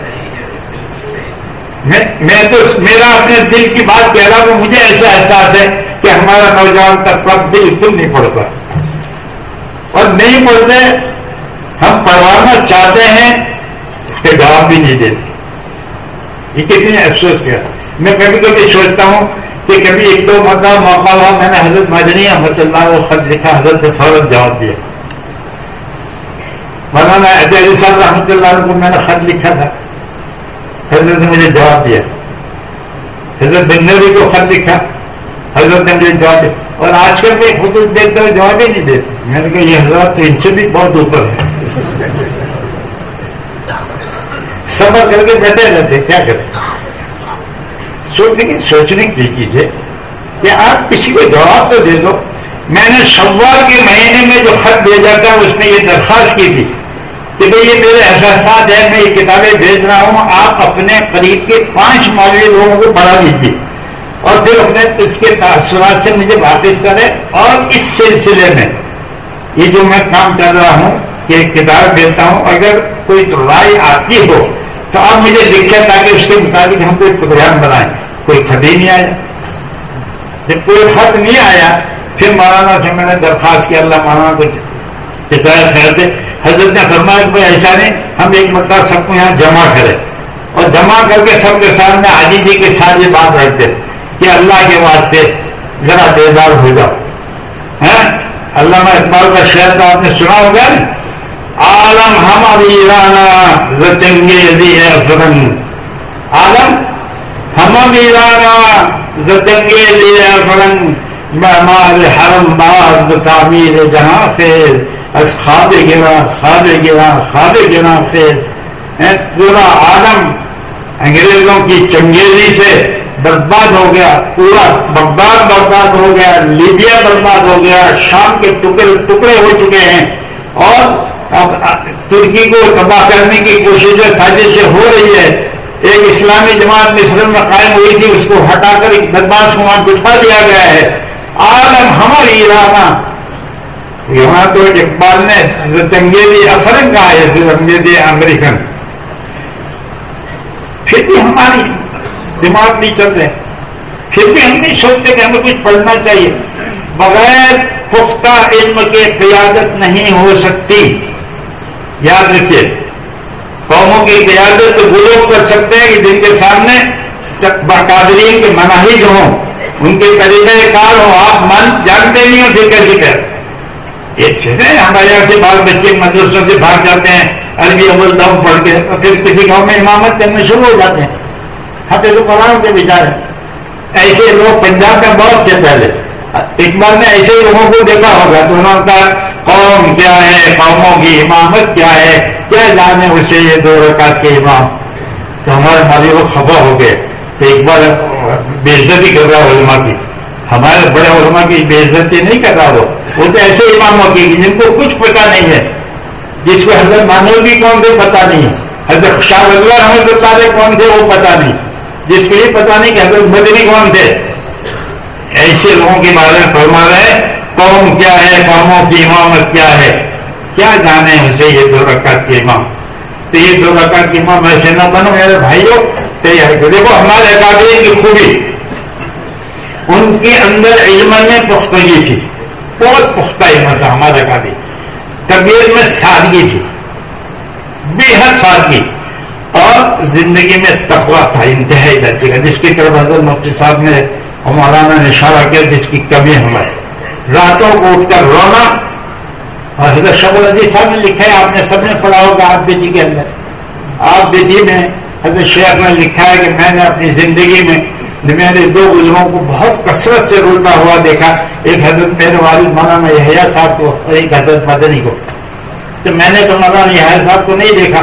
میں تو میرا اپنے دل کی بات کہہ رہا ہوں. مجھے ایسا احساس ہے کہ ہمارا نوجوان طبقہ بالکل نہیں پڑھتا اور نہیں پڑھتے. ہم پڑھوانا چاہتے ہیں، اس کے جواب بھی نہیں دیتے. یہ کتنی افسوس کیا. میں کبھی کبھی سوچتا ہوں کہ کبھی ایک دو مرتبہ موقع ہوا میں نے حضرت مدنی رحمۃ اللہ کو خط لکھا، حضرت نے فوراً جواب دیا. مولانا علی صاحب رحمۃ اللہ کو میں نے خط لکھا تھا، حضرت نے مجھے جواب دیا. حضرت بنگلوری کو خط لکھا، حضرت نے مجھے جواب دیا. اور آج کل میں خطوط دیکھتے ہوئے جواب ہی نہیں دیتے. میں نے کہا یہ حضرات تو ان سے بھی بہت اوپر ہے. صبر کر کے بیٹھے رہتے، کیا کریں. سوچنے کی چیز ہے کہ آپ کسی کو جواب تو دے دو. میں نے شوال کے مہینے میں جو خط بھیجا تھا اس میں یہ درخواست کی تھی کہ بھئی یہ میرے احساسات ہیں، میں یہ کتابیں بھیج رہا ہوں، آپ اپنے قریب کے 5 مولوی لوگوں کو پڑھا دیجیے اور پھر اپنے اس کے تاثرات سے مجھے واقف کریں. اور اس سلسلے میں یہ جو میں کام کر رہا ہوں کہ ایک کتاب بھیجتا ہوں، اگر کوئی رائے آتی ہو تو آپ مجھے لکھیں تاکہ اس کے مطابق ہم کوئی پروگرام بنائیں. کوئی خط ہی نہیں آیا. جب کوئی خط نہیں آیا پھر مولانا سے میں نے درخواست کی، اللہ مولانا کو ہدایت خیر دے. حضرت نے فرمایا کوئی ایسا نہیں، ہم ایک مرتبہ سب کو یہاں جمع کریں اور جمع کر کے سب کے سامنے عاجزی کے ساتھ یہ بات رکھ دیں کہ اللہ کے واسطے ذرا بیدار ہو جاؤ. علامہ اقبال کا شعر تو آپ نے سنا ہوگا نا، عالم ہم ویرانا رچنگے افرن. عالم ہم ویرانا زدنگیل فرنگ معمار حرم باز تعمیر جہاں خیز از خواب گراں خیز. پورا عالم انگریزوں کی چنگیزی سے برباد ہو گیا، پورا بغداد برباد ہو گیا، لیبیا برباد ہو گیا، شام کے ٹکڑے ہو چکے ہیں، اور اب ترکی کو تباہ کرنے کی کوششیں سازشیں ہو رہی ہے. ایک اسلامی جماعت مصر میں قائم ہوئی تھی، اس کو ہٹا کر ایک بدماش کو وہاں بٹھا دیا گیا ہے. عالم ہماری ایران یہاں تو اقبال نے زدنگیلی افرنگ کہا ہے، زدنگیلی امریکن. پھر بھی ہماری دماغ نہیں چل رہے، پھر بھی ہم نہیں سوچتے کہ ہمیں کچھ پڑھنا چاہیے. بغیر پختہ علم کے قیادت نہیں ہو سکتی. یاد رکھیے، قوموں کی قیادت تو وہ لوگ کر سکتے ہیں کہ جن کے سامنے قادرین کے مناہج ہوں، ان کے طریقہ کار ہوں. آپ جانتے نہیں ہو فکر فکر. یہ چیزیں ہمارے یہاں سے بال بچے مدرسوں سے بھاگ جاتے ہیں عربی اول دم پڑھ کے، اور پھر کسی گاؤں میں امامت کرنے شروع ہو جاتے ہیں. حافظ قرآن کے بیچارے ایسے لوگ پنجاب میں بہت تھے پہلے. اقبال نے ایسے لوگوں کو دیکھا ہوگا تو انہوں نے کہا قوم کیا ہے، قوموں کی امامت کیا ہے، کیا جانے اسے یہ 2 رکعت کے امام. تو ہمارے مالی لوگ خفا ہو گئے کہ اقبال بے عزتی کر رہا علماء کی. ہمارے بڑے علماء کی بے عزتی نہیں کر رہا، وہ تو ایسے اماموں کی جن کو کچھ پتا نہیں ہے، جس کو حضرت مانوی کون تھے پتا نہیں، حضرت شاہ ولی اللہ رحمۃ اللہ علیہ کون تھے وہ پتا نہیں، جس کو یہ پتا نہیں کہ حضرت مدنی کون تھے. ایسے لوگوں کے بارے میں فرما رہے قوم کیا ہے، قوموں کی امامت کیا ہے، کیا جانے اسے یہ 2 رکعت کے امام. تو یہ 2 رکعت کے امام ایسے نہ بنو میرے بھائیوں. دیکھو ہمارے اکابرین کی خوبی، ان کے اندر علم میں پختگی تھی، بہت پختہ علم تھا ہمارے اکابرین. طبیعت میں سادگی تھی، بے حد سادگی، اور زندگی میں تقویٰ تھا انتہائی درجے کا، جس کی طرف حضرت مفتی صاحب نے اور مولانا نے اشارہ کیا، جس کی کمی ہمیں راتوں کو اٹھ کر رونا. اور حضرت شب العزیز صاحب نے لکھا ہے، آپ نے سب نے پڑھا ہوگا آپ بیٹی کے اندر، آپ بیٹی میں حضرت شیخ نے لکھا ہے کہ میں نے اپنی زندگی میں میرے 2 بزرگوں کو بہت کثرت سے رولتا ہوا دیکھا. ایک حضرت میرے والد مولانا یحییٰ صاحب کو اور ایک حضرت مدنی کو. تو میں نے تو مولانا یحییٰ صاحب کو نہیں دیکھا،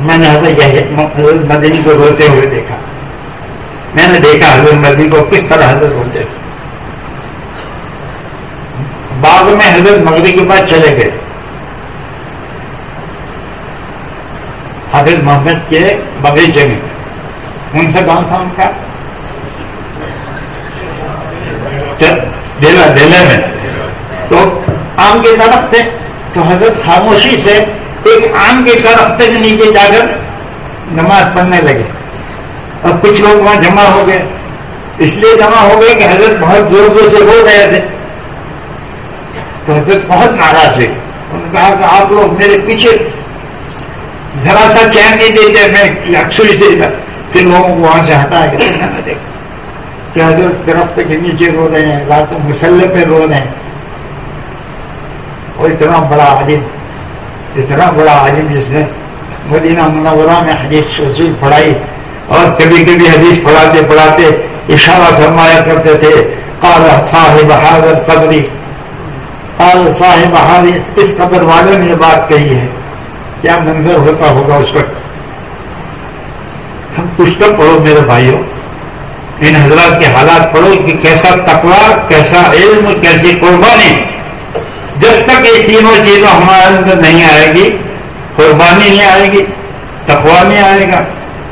میں نے حضرت مدنی کو روتے ہوئے دیکھا. میں نے دیکھا حضرت مدنی کو کس طرح حضرت روتے. باغ میں حضرت مغرب کے بعد چلے گئے، حافظ محمد کے باغیچے میں. ان سے کون تھا ان کا ڈیلے میں، تو آم کے درخت تھے. تو حضرت خاموشی سے ایک آم کے درخت کے نیچے جا کر نماز پڑھنے لگے. اور کچھ لوگ وہاں جمع ہو گئے، اس لیے جمع ہو گئے کہ حضرت بہت زور زور سے رو رہے تھے. تو حضرت بہت ناراض ہوئے. انہوں نے کہا کہ آپ لوگ میرے پیچھے ذرا سا چین نہیں دیتے، میں اکثر سے پھر لوگوں کو وہاں سے ہٹا کے دیکھا کہ حضرت درخت کے نیچے رو رہے ہیں، رات مسلح پہ رو رہے ہیں. اور اتنا بڑا عالم جس نے مدینہ منورہ میں حدیث رسول پڑھائی، اور کبھی کبھی حدیث پڑھاتے پڑھاتے اشارہ فرمایا کرتے تھے قال صاحب هذا القبر، قال صاحب هذا، اس قبر والے نے یہ بات کہی ہے. کیا منظر ہوتا ہوگا اس وقت. ہم کچھ تو پڑھو میرے بھائیوں، ان حضرات کے حالات پڑھو کہ کیسا تقویٰ، کیسا علم، کیسی قربانی. جب تک یہ تینوں چیزیں ہمارے اندر نہیں آئے گی، قربانی نہیں آئے گی، تقویٰ نہیں آئے گا،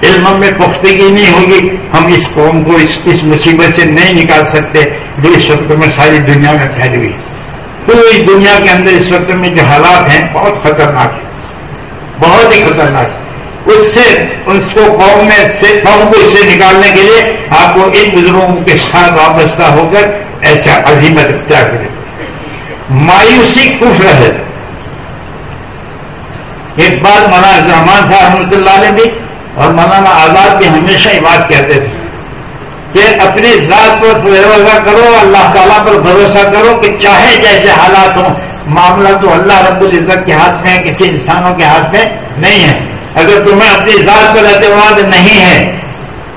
علم میں پختگی نہیں ہوگی، ہم اس قوم کو اس مصیبت سے نہیں نکال سکتے جو اس وقت میں ساری دنیا میں پھیلی ہوئی. پوری دنیا کے اندر اس وقت میں جو حالات ہیں بہت خطرناک ہیں، بہت ہی خطرناک. اس کو قوم کو اس سے نکالنے کے لیے آپ کو ان بزرگوں کے ساتھ وابستہ ہو کر ایسا عزیمت اختیار کرے. مایوسی کفر ہے. ایک بات مولانا رحمان صاحب رحمۃ اللہ علیہ بھی اور مولانا آزاد بھی ہمیشہ یہ بات کہتے تھے کہ اپنی ذات پر بھروسہ کرو، اللہ تعالیٰ پر بھروسہ کرو کہ چاہے جیسے حالات ہوں، معاملہ تو اللہ رب العزت کے ہاتھ میں ہے، کسی انسانوں کے ہاتھ میں نہیں ہے. اگر تمہیں اپنی ذات پر اعتماد نہیں ہے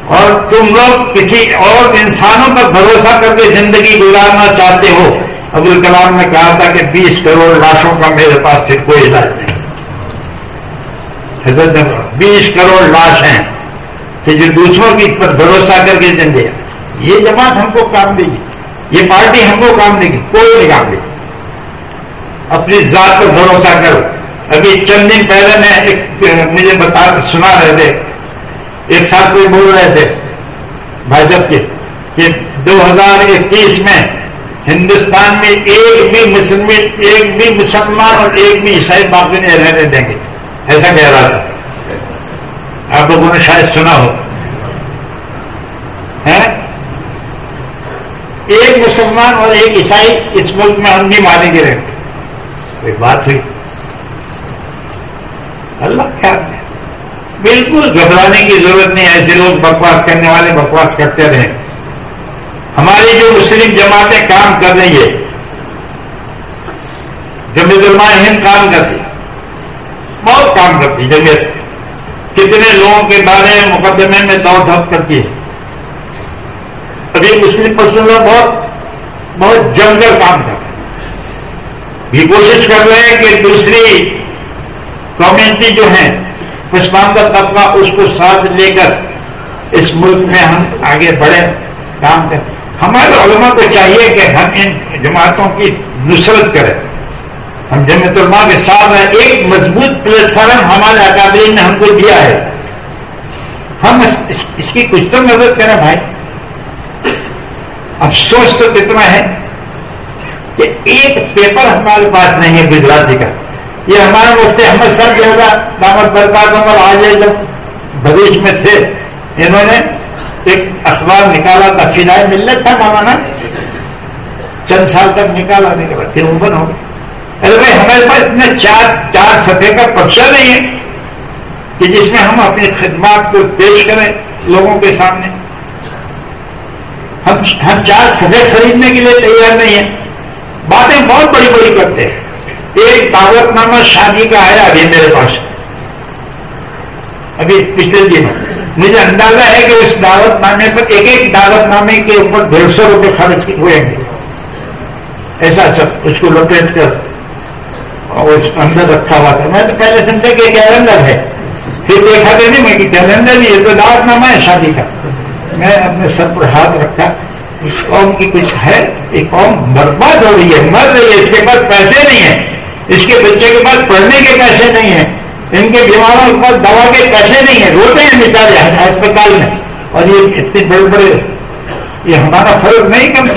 اور تم لوگ کسی اور انسانوں پر بھروسہ کر کے زندگی گزارنا چاہتے ہو. ابوالکلام نے کہا تھا کہ 20 کروڑ لاشوں کا میرے پاس پھر کوئی علاج نہیں. حضرت 20 کروڑ لاش ہیں کہ جو دوسروں کی پر بھروسہ کر کے زندگی. یہ جماعت ہم کو کام دے گی, یہ پارٹی ہم کو کام دے گی؟ کوئی نہیں کام دے گی. اپنی ذات پر بھروسہ کرو. ابھی چند دن پہلے میں مجھے سنا رہے تھے, ایک ساتھ کوئی بول رہے تھے بھاجپ کے کہ 2021 میں ہندوستان میں ایک بھی مسلمان اور ایک بھی عیسائی باقی نہیں رہنے دیں گے, ایسا کہہ رہا تھا. آپ لوگوں نے شاید سنا ہو. ایک مسلمان اور ایک عیسائی اس ملک میں ہم نہیں مانیں گے رہے. کوئی بات ہوئی؟ اللہ خیال ہے. بالکل گھبرانے کی ضرورت نہیں. ایسے لوگ بکواس کرنے والے بکواس کرتے رہے. ہماری جو مسلم جماعتیں کام کر رہی ہے, جمعیت علماء ہند کام کرتی, بہت کام کرتی. جمعیت کتنے لوگوں کے بارے میں مقدمے میں دوڑ دھوپ کرتی ہے. ابھی مسلم پرسنل بہت جم کر کام کرتے ہیں. یہ کوشش کر رہے ہیں کہ دوسری کمیونٹی جو ہے پسماندہ طبقہ, اس کو ساتھ لے کر اس ملک میں ہم آگے بڑھیں, کام کریں. ہمارے علماء کو چاہیے کہ ہم ان جماعتوں کی نصرت کریں. ہم جمعیت علماء کے ساتھ ہیں. ایک مضبوط پلیٹ فارم ہمارے اکابرین نے ہم کو دیا ہے. ہم اس کی کچھ تو مدد کریں بھائی. افسوس تو اتنا ہے کہ ایک پیپر ہمارے پاس نہیں ہے گجراتی کا. یہ ہمارے مفتی احمد صاحب جو ہوگا دامت برکات عمر آج جب بھوش میں تھے, انہوں نے ایک اخبار نکالا تھا, فدائے ملت تھا مولانا, چند سال تک نکالا نہیں کے بعد پھر اوپن ہو گیا. ارے بھائی ہمارے پاس اتنے چار صفحے کا پرچہ نہیں ہے کہ جس میں ہم اپنی خدمات کو پیش کریں لوگوں کے سامنے. ہم 4 صفحے خریدنے کے لیے تیار نہیں ہیں. باتیں بہت بڑی بڑی کرتے ہیں. ایک دعوت نامہ شادی کا آیا ابھی میرے پاس, ابھی پچھلے دنوں. مجھے اندازہ ہے کہ اس دعوت نامے پر ایک دعوت نامے کے اوپر 150 روپے خرچ ہوئے گے. ایسا سب اس کو لپیٹ کر اور اس اندر رکھا ہوا تھا. میں تو پہلے سمجھا کہ کیلنڈر ہے, پھر دیکھا تو نہیں میں کہ کیلنڈر نہیں, یہ تو دعوت نامہ ہے شادی کا. میں اپنے سر پر ہاتھ رکھا. اس قوم کی کچھ ہے, یہ قوم برباد ہو رہی ہے, مر رہی ہے. اس کے پاس پیسے نہیں ہیں, اس کے بچے کے پاس پڑھنے کے پیسے نہیں ہیں, ان کے بیماروں کے پاس دوا کے پیسے نہیں ہیں, روتے ہیں بیچارے ہسپتال میں. اور یہ اتنے بڑے بڑے, یہ ہمارا فرض نہیں کہ ہم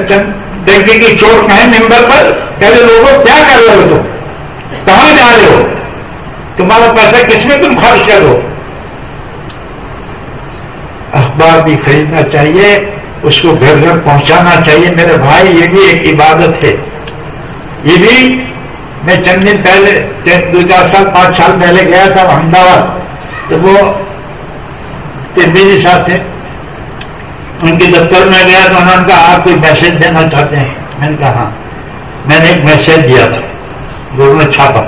چند ڈنکے کی چوٹ کہیں ممبر پر کہتے لوگوں کیا کر رہے ہو, تم کہاں جا رہے ہو, تمہارا پیسہ کس میں تم خرچ کرو. اخبار بھی خریدنا چاہیے, اس کو گھر گھر پہنچانا چاہیے. میرے بھائی یہ بھی ایک عبادت ہے. یہ بھی میں چند دن پہلے 2-4 سال 5 سال پہلے گیا تھا احمدآباد, تو وہ تربیزی صاحب تھے, ان کے دفتر میں گیا تو انہوں نے کہا آپ کوئی میسج دینا چاہتے ہیں. میں نے کہا ہاں. میں نے ایک میسج دیا تھا, لوگوں نے چھاپا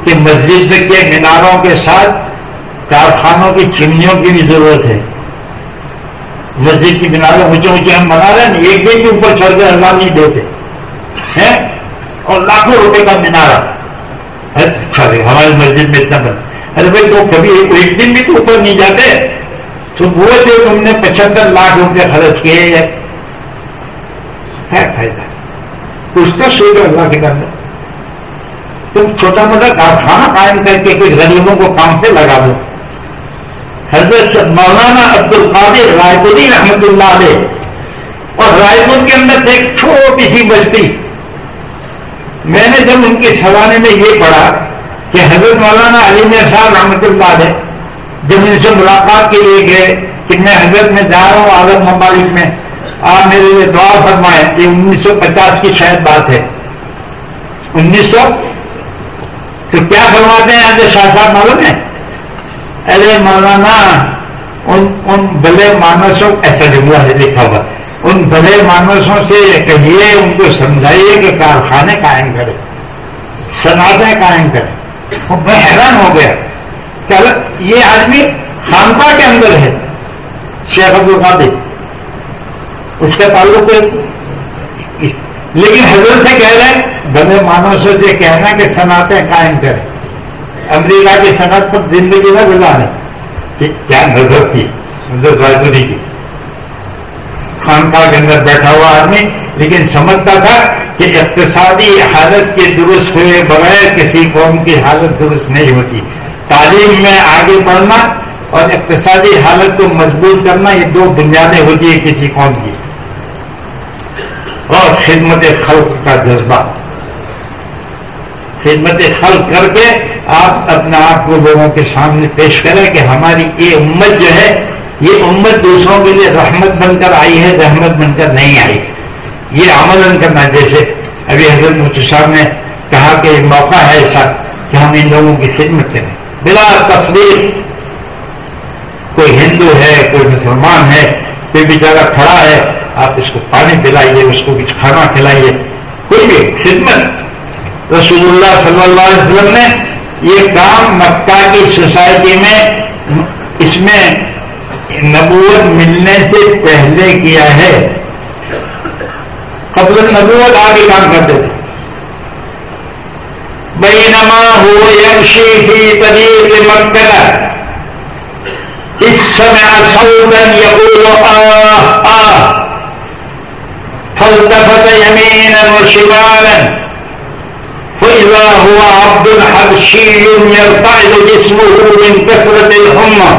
کہ مسجد کے میناروں کے ساتھ کارخانوں کی چمنیوں کی بھی ضرورت ہے. مسجد کی میناریں اونچے اونچے ہم بنا رہے ہیں, ایک دن کے اوپر چڑھ کے اللہ نہیں دیتے ہیں, اور لاکھوں روپے کا مینارہ. اچھا ہماری مسجد میں اتنا بنا. ارے بھائی تو کبھی ایک دن بھی تو اوپر نہیں جاتے, تو وہ جو تم نے 75 لاکھ روپے خرچ کیے ہے فائدہ. کچھ تو سوچو اللہ کے اندر. تم چھوٹا موٹا کارخانہ قائم کر کے کوئی غریبوں کو کام پہ لگا دو. حضرت مولانا عبد القادر رائے پوری رحمت اللہ علیہ, اور رائے پور کے اندر ایک چھوٹی سی بستی. میں نے جب ان کے سوانے میں یہ پڑھا کہ حضرت مولانا علی میاں صاحب رحمت اللہ علیہ جب ان سے ملاقات کے لیے گئے کہ میں حضرت میں جا رہا ہوں عالم ممالک میں, آپ میرے لیے دعا فرمائیں. یہ 1950 کی شاید بات ہے, 1900. تو کیا فرماتے ہیں حضرت شاہ صاحب معلوم ہے؟ ارے مولانا ان بلے مانسوں, ایسا جملہ ہے لکھا ہوا, ان بڑے مانسوں سے کہیے, ان کو سمجھائیے کہ کارخانے قائم کرے, صنعتیں قائم کریں. میں حیران ہو گیا کہ یہ آدمی خانقاہ کے اندر ہے, شیخ عبد القادر، اس کا تعلق ہے، لیکن حضرت سے کہہ رہے ہیں بڑے مانوسوں سے کہنا کہ صنعتیں قائم کریں، امریکہ کی صنعت پر زندگی نہ گزاریں. کیا نظر تھی حضرت رائے کی، خانقاہ کے اندر بیٹھا ہوا آدمی، لیکن سمجھتا تھا کہ اقتصادی حالت کے درست ہوئے بغیر کسی قوم کی حالت درست نہیں ہوتی. تعلیم میں آگے بڑھنا اور اقتصادی حالت کو مضبوط کرنا، یہ دو بنیادیں ہوتی ہیں کسی قوم کی. اور خدمت خلق کا جذبہ، خدمت خلق کر کے آپ اپنے آپ کو لوگوں کے سامنے پیش کریں کہ ہماری یہ امت جو ہے، یہ امت دوسروں کے لیے رحمت بن کر آئی ہے، رحمت بن کر نہیں آئی. یہ عملاً کرنا، جیسے ابھی حضرت مفتی صاحب نے کہا کہ یہ موقع ہے ایسا کہ ہم ان لوگوں کی خدمت کریں بلا تفریق. کوئی ہندو ہے، کوئی مسلمان ہے، کوئی بیچارہ کھڑا ہے، آپ اس کو پانی پلائیے، اس کو کچھ کھانا کھلائیے، کوئی بھی خدمت. رسول اللہ صلی اللہ علیہ وسلم نے یہ کام مکہ کی سوسائٹی میں، اس میں نبوت ملنے سے پہلے کیا ہے. قبل النبوت آگے کام کرتے تھے. بینما هو يمشي في طريق مكة إذ سمع صوتا يقول آه فالتفت يمينا وشمالا فإذا هو عبد حبشي يرتعد جسمه من كثرة الحمى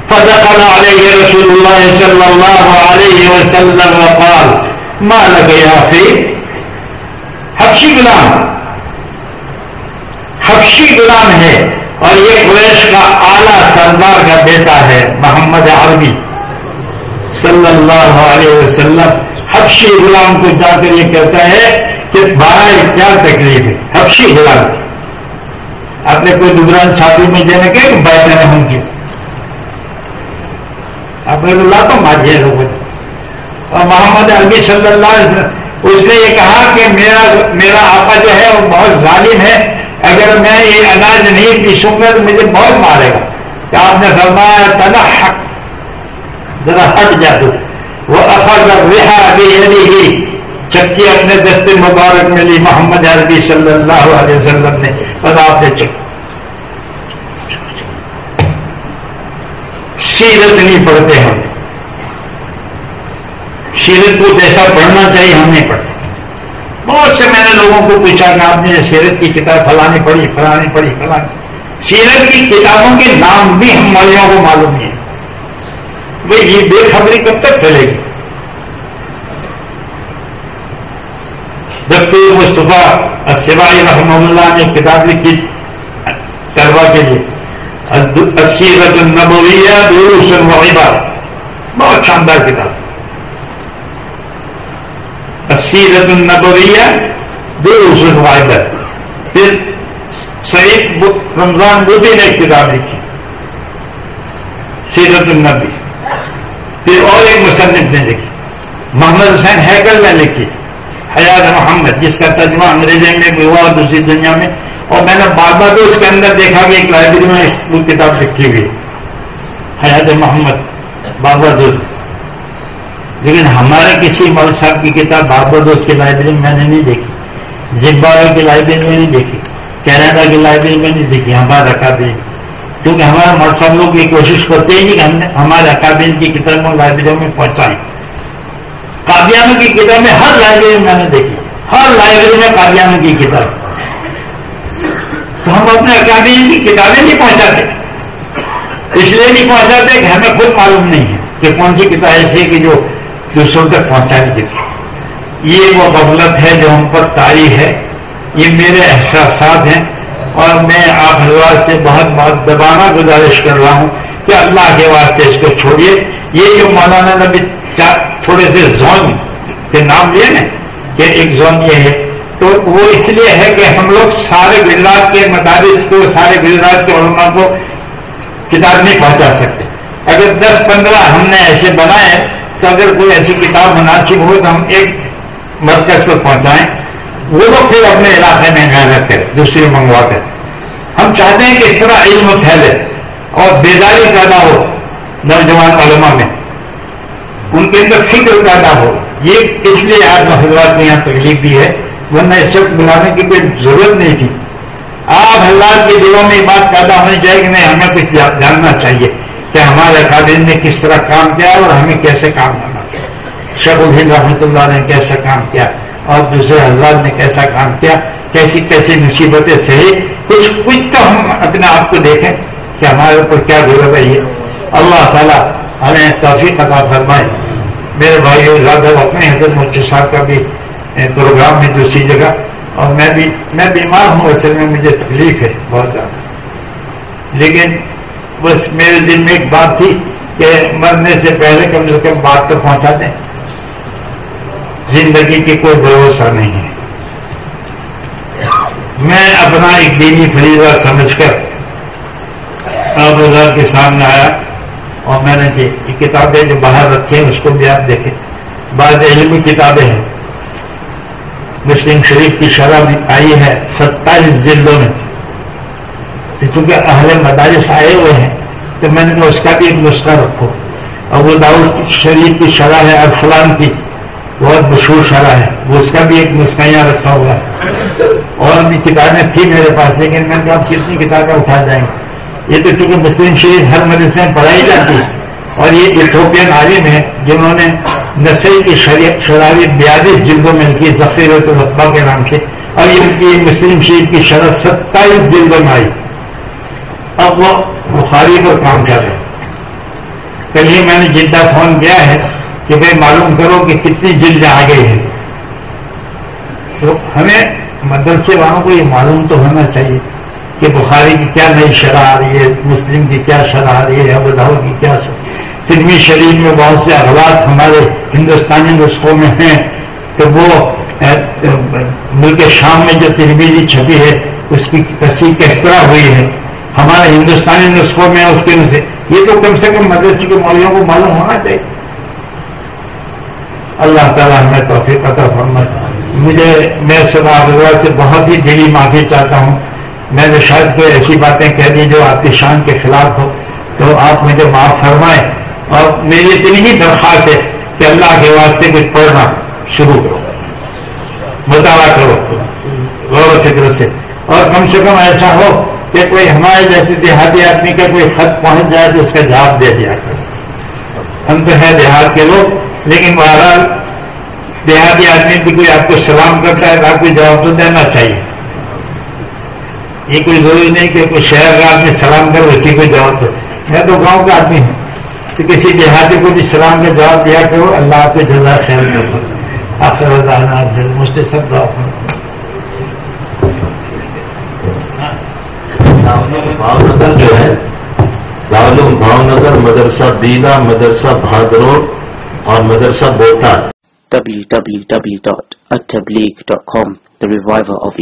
فدخل عليه رسول الله صلى الله عليه وسلم وقال ما لك يا أخي. حبشی غلام ہے اور یہ قریش کا اعلیٰ سردار کا بیٹا ہے محمد عربی صلی اللہ علیہ وسلم. حبشی غلام کو جا کر یہ کہتا ہے کہ بھائی کیا تکلیف ہے. حبشی غلام اپنے کوئی دبران چھاتی میں دینے کے بیٹھے نہ ہوں گے، اپنے اللہ تو ماجیے لوگ. اور محمد عربی صلی اللہ علیہ وسلم اس نے یہ کہا کہ میرا آقا جو ہے وہ بہت ظالم ہے، اگر میں یہ اناج نہیں پیسوں گا تو مجھے بہت مارے گا. کہ آپ نے فرمایا تنحق، ذرا ہٹ جا تو. وہ اخذ الرحا بیدہ، چکی اپنے دست مبارک میں لی محمد عربی صلی اللہ علیہ وسلم نے، اور آپ نے چکی. سیرت نہیں پڑھتے ہم، سیرت کو جیسا پڑھنا چاہیے ہم نہیں پڑھتے. بہت سے میں نے لوگوں کو پوچھا کہ آپ نے سیرت کی کتاب فلانی پڑھی، فلانی پڑھی، فلانی. سیرت کی کتابوں کے نام بھی ہم والیوں کو معلوم نہیں ہے. بھائی یہ بے خبری کب تک چلے گی؟ دکتور مصطفیٰ السباعی رحمہ اللہ نے کتاب لکھی طلبہ کے لیے، السیرۃ النبویہ دروس و عبر، بہت شاندار کتاب. السیرۃ النبویہ دروس و عبر. پھر سعید رمضان بودی نے ایک کتاب لکھی سیرت النبی. پھر اور ایک مصنف نے لکھی، محمد حسین ہیکل نے لکھی حیات محمد، جس کا ترجمہ انگریزی میں بھی ہوا دوسری دنیا میں. اور میں نے باربادوس کے اندر دیکھا کہ ایک لائبریری میں وہ کتاب لکھی ہوئی حیات محمد باربادوس. لیکن ہمارے کسی مول صاحب کی کتاب باربادوس کی لائبریری میں نے نہیں دیکھی، زمبابوے کی لائبریری میں نہیں دیکھی، کینیڈا کی لائبریری میں نہیں دیکھی. ہمارے اکابرین، کیونکہ ہمارے مول صاحب لوگ یہ کوشش کرتے ہی نہیں کہ ہم نے ہمارے اکابرین کی کتابوں لائبریریوں میں پہنچائیں. قادیانوں کی کتابیں ہر لائبریری میں نے دیکھی، ہر لائبریری میں قادیانوں کی کتاب. تو ہم اپنے اکابرین کی کتابیں نہیں پہنچاتے، اس لیے نہیں پہنچاتے کہ ہمیں خود معلوم نہیں ہے کہ کون سی کتاب ایسی ہے کہ جو دوسروں تک پہنچانی چاہیے. یہ وہ غفلت ہے جو ہم پر طاری ہے. یہ میرے احساسات ہیں اور میں آپ حضرات سے بہت بہت دبانا گزارش کر رہا ہوں کہ اللہ کے واسطے اس کو چھوڑیے. یہ جو مولانا نبی تھوڑے سے زون کے نام لیے نا کہ ایک زون یہ ہے، تو وہ اس لیے ہے کہ ہم لوگ سارے گجرات کے مدارس کو، سارے گجرات کے علماء کو کتاب نہیں پہنچا سکتے. اگر 10-15 ہم نے ایسے بنائے تو اگر کوئی ایسی کتاب مناسب ہو تو ہم ایک مرکز کو پہنچائیں، وہ لوگ پھر اپنے علاقے میں محنت کریں، دوسری منگوا کر. ہم چاہتے ہیں کہ اس طرح علم پھیلے اور بیداری پیدا ہو نوجوان علماء میں، ان کے اندر فکر پیدا ہو. یہ اس لیے آج حضرات نے یہاں تکلیف دی ہے، ورنہ اس وقت بلانے کی کوئی ضرورت نہیں تھی. آپ حضرات کے دلوں میں بات پیدا ہونی چاہیے کہ نہیں، ہمیں کچھ جاننا چاہیے کہ ہمارے اکابرین نے کس طرح کام کیا اور ہمیں کیسے کام کرنا چاہیے. شیخ الہند رحمۃ اللہ نے کیسا کام کیا اور دوسرے حضرات نے کیسا کام کیا، کیسی کیسی مصیبتیں سہی. کچھ تو ہم اپنے آپ کو دیکھیں کہ ہمارے اوپر کیا ضرورت ہے. یہ اللہ تعالیٰ ہمیں توفیق عطا فرمائے. میرے بھائیو، زیادہ اپنے حضرت مفتی صاحب کا بھی پروگرام ہے دوسری جگہ، اور میں بیمار ہوں، اصل میں مجھے تکلیف ہے بہت زیادہ. لیکن بس میرے دل میں ایک بات تھی کہ مرنے سے پہلے کم سے کم بات تو پہنچا دیں. زندگی کی کوئی بھروسہ نہیں ہے. میں اپنا ایک دینی فریضہ سمجھ کر آپ حضرات کے سامنے آیا، اور میں نے یہ کتابیں جو باہر رکھی ہیں اس کو بھی آپ دیکھیں. بعض علمی کتابیں ہیں. مسلم شریف کی شرح بھی آئی ہے 27 جلدوں میں. کیونکہ اہل مدارس آئے ہوئے ہیں تو میں نے کہا اس کا بھی ایک نسخہ رکھو. ابو داؤد شریف کی شرح ہے ارسلان کی، بہت مشہور شرح ہے، وہ اس کا بھی ایک نسخہ یہاں رکھا ہوا ہے. اور بھی کتابیں تھی میرے پاس، لیکن میں نے کہا کتنی کتابیں اٹھا جائیں گے. یہ تو چونکہ مسلم شریف ہر مدرسے میں پڑھائی جاتی ہے، اور یہ ایتھوپین عالم ہے جنہوں نے نسائی کی شرح 42 جلدوں میں لکھی ذخیرۃ الاطباء کے نام سے، اور یہ مسلم شریف کی شرح 27 جلدوں میں آئی. اب وہ بخاری پر کام کر رہے ہیں. کل ہی میں نے جدہ فون کیا ہے کہ بھائی معلوم کرو کہ کتنی جلدیں آ گئی ہیں. تو ہمیں مدرسے والوں کو یہ معلوم تو ہونا چاہیے کہ بخاری کی کیا نئی شرح آ رہی ہے، مسلم کی کیا شرح آ رہی ہے، ابو داؤد کی کیا شرح. ترمذی شریف میں بہت سے اغلاط ہمارے ہندوستانی نسخوں میں ہیں، تو وہ ملک شام میں جو ترمذی چھپی ہے اس کی تصحیح کس طرح ہوئی ہے، ہمارے ہندوستانی نسخوں میں اس کے نسخے. یہ تو کم سے کم مدرسے کے مولویوں کو معلوم ہونا چاہیے. اللہ تعالیٰ ہمیں توفیق عطا فرمائے. میں سب حضرات سے بہت ہی دلی معافی چاہتا ہوں. میں نے شاید کوئی ایسی باتیں کہہ دی جو آپ کی شان کے خلاف ہو، تو آپ مجھے معاف فرمائیں. اور میری اتنی ہی درخواست ہے کہ اللہ کے واسطے کچھ پڑھنا شروع کرو، مطالعہ کرو غور و فکر سے. اور کم سے کم ایسا ہو کہ کوئی ہمارے جیسے دیہاتی آدمی کا کوئی خط پہنچ جائے تو اس کا جواب دے دیا کرو. ہم تو ہے دیہات کے لوگ، لیکن بہرحال دیہاتی آدمی بھی کوئی آپ کو سلام کرتا ہے تو آپ کو جواب تو دینا چاہیے. یہ کوئی ضروری نہیں کہ کوئی شہر کا آدمی سلام کرو اسی کو جواب دو. میں تو گاؤں کا آدمی ہوں، تو کسی دیہاتی کو بھی سلام کا جواب دیا کرو. اللہ آپ کو جزا خیر کرو. آخر مجھ سے سب دعا کرو. بھاؤ نگر جو ہے، دارالعلوم بھاؤ نگر، مدرسہ دینا، مدرسہ بہادرور اور مدرسہ بوتا. www.attableek.com, the reviver of